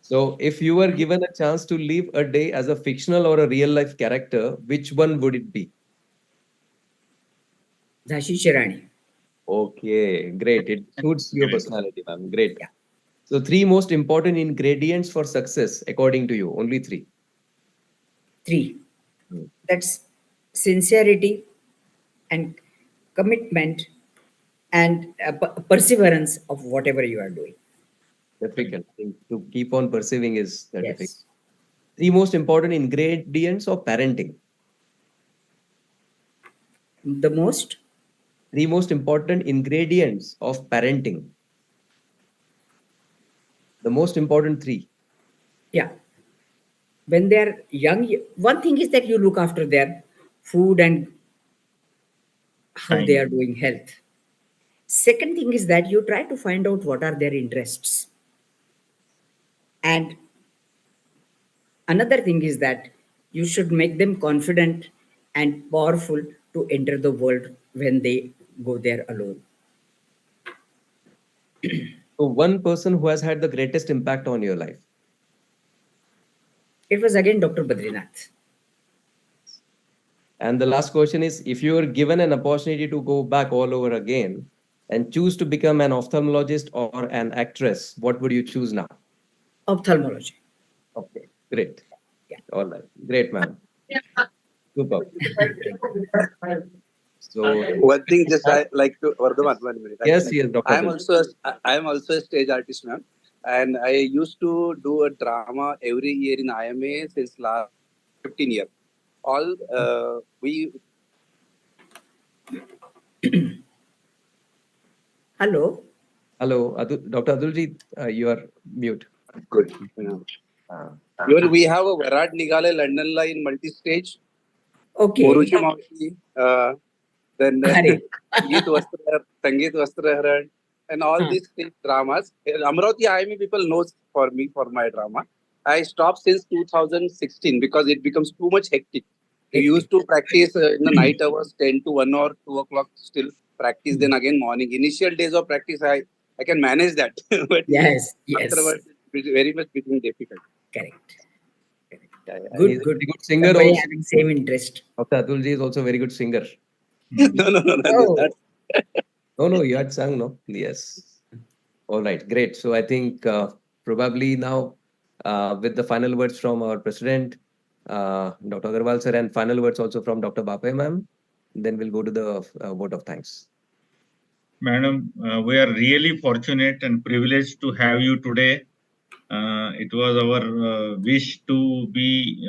So if you were given a chance to live a day as a fictional or a real life character, which one would it be? Jhansi Rani. Okay, great. It suits your Great. personality, ma'am. Great. Yeah. So, three most important ingredients for success, according to you. Only three. 3. Hmm. That's sincerity and commitment and perseverance of whatever you are doing. Difficult. To keep on perceiving is the difficult. Yes. Three most important ingredients of parenting. The most, Three most important ingredients of parenting. The most important three. yeah. When they are young, one thing is that you look after their food and how they are Time. doing health. Second thing is that you try to find out what are their interests. And another thing is that you should make them confident and powerful to enter the world when they go there alone. So, one person who has had the greatest impact on your life. It was again Dr. Badrinath. And the last question is, if you were given an opportunity to go back all over again and choose to become an ophthalmologist or an actress, what would you choose now? Ophthalmology. Okay, great. Yeah. All right. Great, ma'am. Super. So, One thing, just I like to Vardhaman, 1 minute. yes, Actually, yes, Dr. I am Abdul. also I am also a stage artist, ma'am, and I used to do a drama every year in IMA since last 15 years. All we Hello. Hello, Dr. Adulji, you are mute. good. You know. Uh, Even we have a Virat Nigale London line multi-stage, Okay. Moruchi Maushi, then Correct. Sangeet Vastraharan, and all these stage dramas. Amravati IME people knows for me for my drama. I stopped since 2016 because it becomes too much hectic. We used to practice in the night hours, 10 to 1 or 2 o'clock still practice, then again morning. Initial days of practice, I can manage that. But Yes. Yes. afterwards, it's very much becoming difficult. Correct. yeah, yeah. He's Good. a Good. very good singer Somebody also. having same interest. Dr. Adulji is also a very good singer. No. Oh. No, you had sung, no? Yes. All right, great. So I think probably now with the final words from our president, Dr. Agarwal sir, and final words also from Dr. Bape ma'am, then we'll go to the vote of thanks. Madam, we are really fortunate and privileged to have you today. It was our wish to be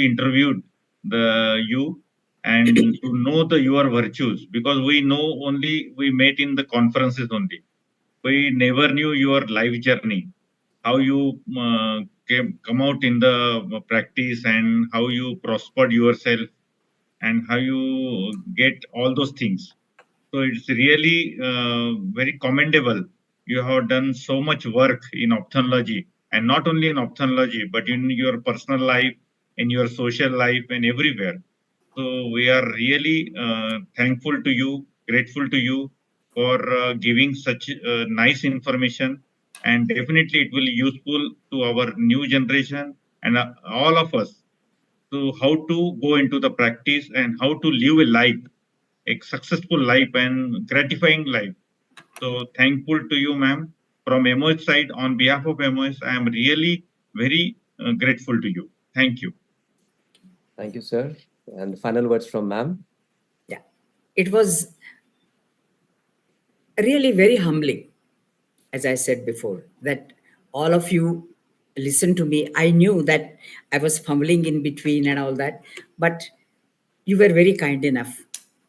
interviewed you and to know your virtues, because we met in the conferences only. We never knew your life journey, how you come out in the practice and how you prospered yourself and how you get all those things. So it's really very commendable. You have done so much work in ophthalmology, and not only in ophthalmology, but in your personal life, in your social life, and everywhere. So we are really thankful to you, grateful to you for giving such nice information, and definitely it will be useful to our new generation and all of us to how to go into the practice and how to live a life, a successful life and gratifying life. So thankful to you, ma'am. From MOS side, on behalf of MOS, I am really very grateful to you. Thank you. Thank you, sir. And the final words from ma'am. Yeah. It was really very humbling, as I said before, that all of you listened to me. I knew that I was fumbling in between and all that, but you were very kind enough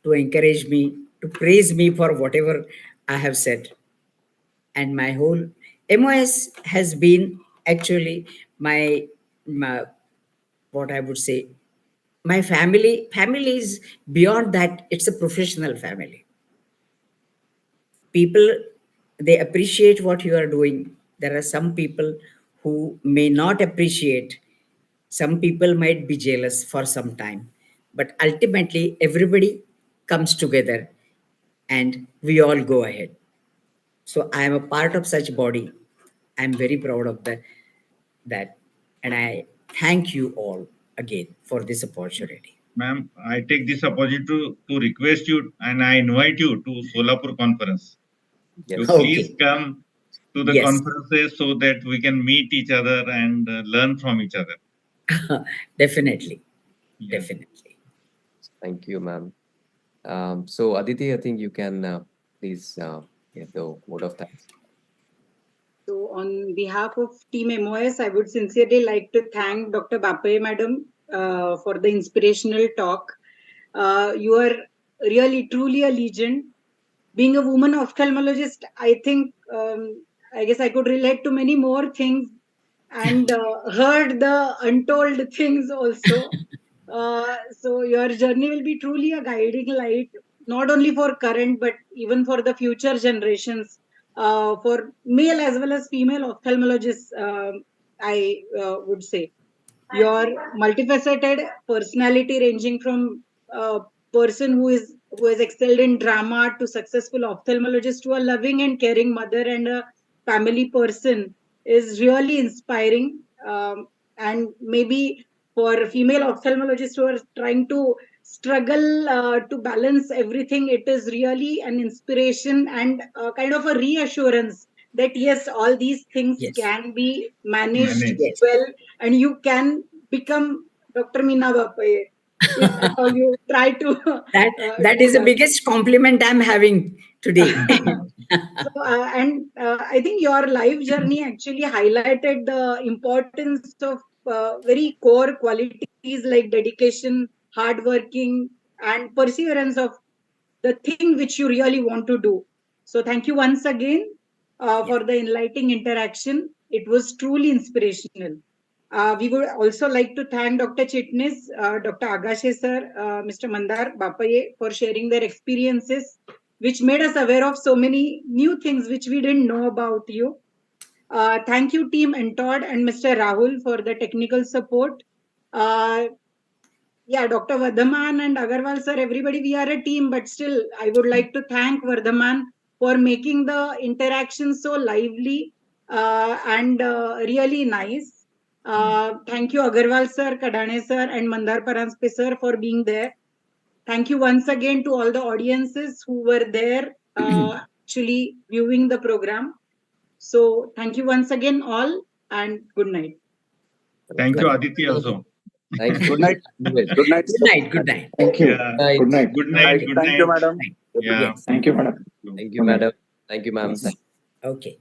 to encourage me, to praise me for whatever I have said. And my whole MOS has been actually my what I would say, my family. Family is beyond that, it's a professional family. People, they appreciate what you are doing. There are some people who may not appreciate. Some people might be jealous for some time, but ultimately everybody comes together and we all go ahead. So I am a part of such body. I'm very proud of that, and I thank you all again for this opportunity. Ma'am, I take this opportunity to request you and I invite you to Solapur conference. Yes. You Okay. please come to the Yes. conferences so that we can meet each other and learn from each other. Definitely. Yeah. Definitely. Thank you, ma'am. So Aditi, I think you can please give the vote of thanks. So on behalf of Team MOS, I would sincerely like to thank Dr. Bapaye Madam for the inspirational talk. You are really, truly a legend. Being a woman ophthalmologist, I think, I guess I could relate to many more things and heard the untold things also. So your journey will be truly a guiding light, not only for current, but even for the future generations, for male as well as female ophthalmologists, I would say. Your multifaceted personality ranging from a person who has excelled in drama to successful ophthalmologist to a loving and caring mother and a family person is really inspiring. And maybe for female ophthalmologists who are trying to struggle to balance everything, it is really an inspiration and kind of a reassurance that yes, all these things Yes. can be managed Managed. Yes. well, and you can become Dr. Meena Bapaye if at all you try to. That is the biggest compliment I'm having today. So, I think your life journey actually highlighted the importance of very core qualities like dedication, hardworking, and perseverance of the thing which you really want to do. So, thank you once again for the enlightening interaction. It was truly inspirational. We would also like to thank Dr. Chitnis, Dr. Agashe sir, Mr. Mandar Bapaye for sharing their experiences, which made us aware of so many new things which we didn't know about you. Thank you, Team Entod and Mr. Rahul for the technical support. Yeah, Dr. Vardhaman and Agarwal sir, everybody, we are a team, but still, I would like to thank Vardhaman for making the interaction so lively and really nice. Thank you, Agarwal sir, Kadane sir, and Mandar Paranspe sir for being there. Thank you once again to all the audiences who were there actually viewing the program. So, thank you once again, all, and good night. Thank you, Aditi, also. Thank you. Good night. Good night. Good night. Good night. Thank you. Yeah. Good night. Good night. Okay. Good Thank you, night. madam. Yeah. Yes. Thank you, madam. Thank you, Good night. madam. Thank you, ma'am. Okay.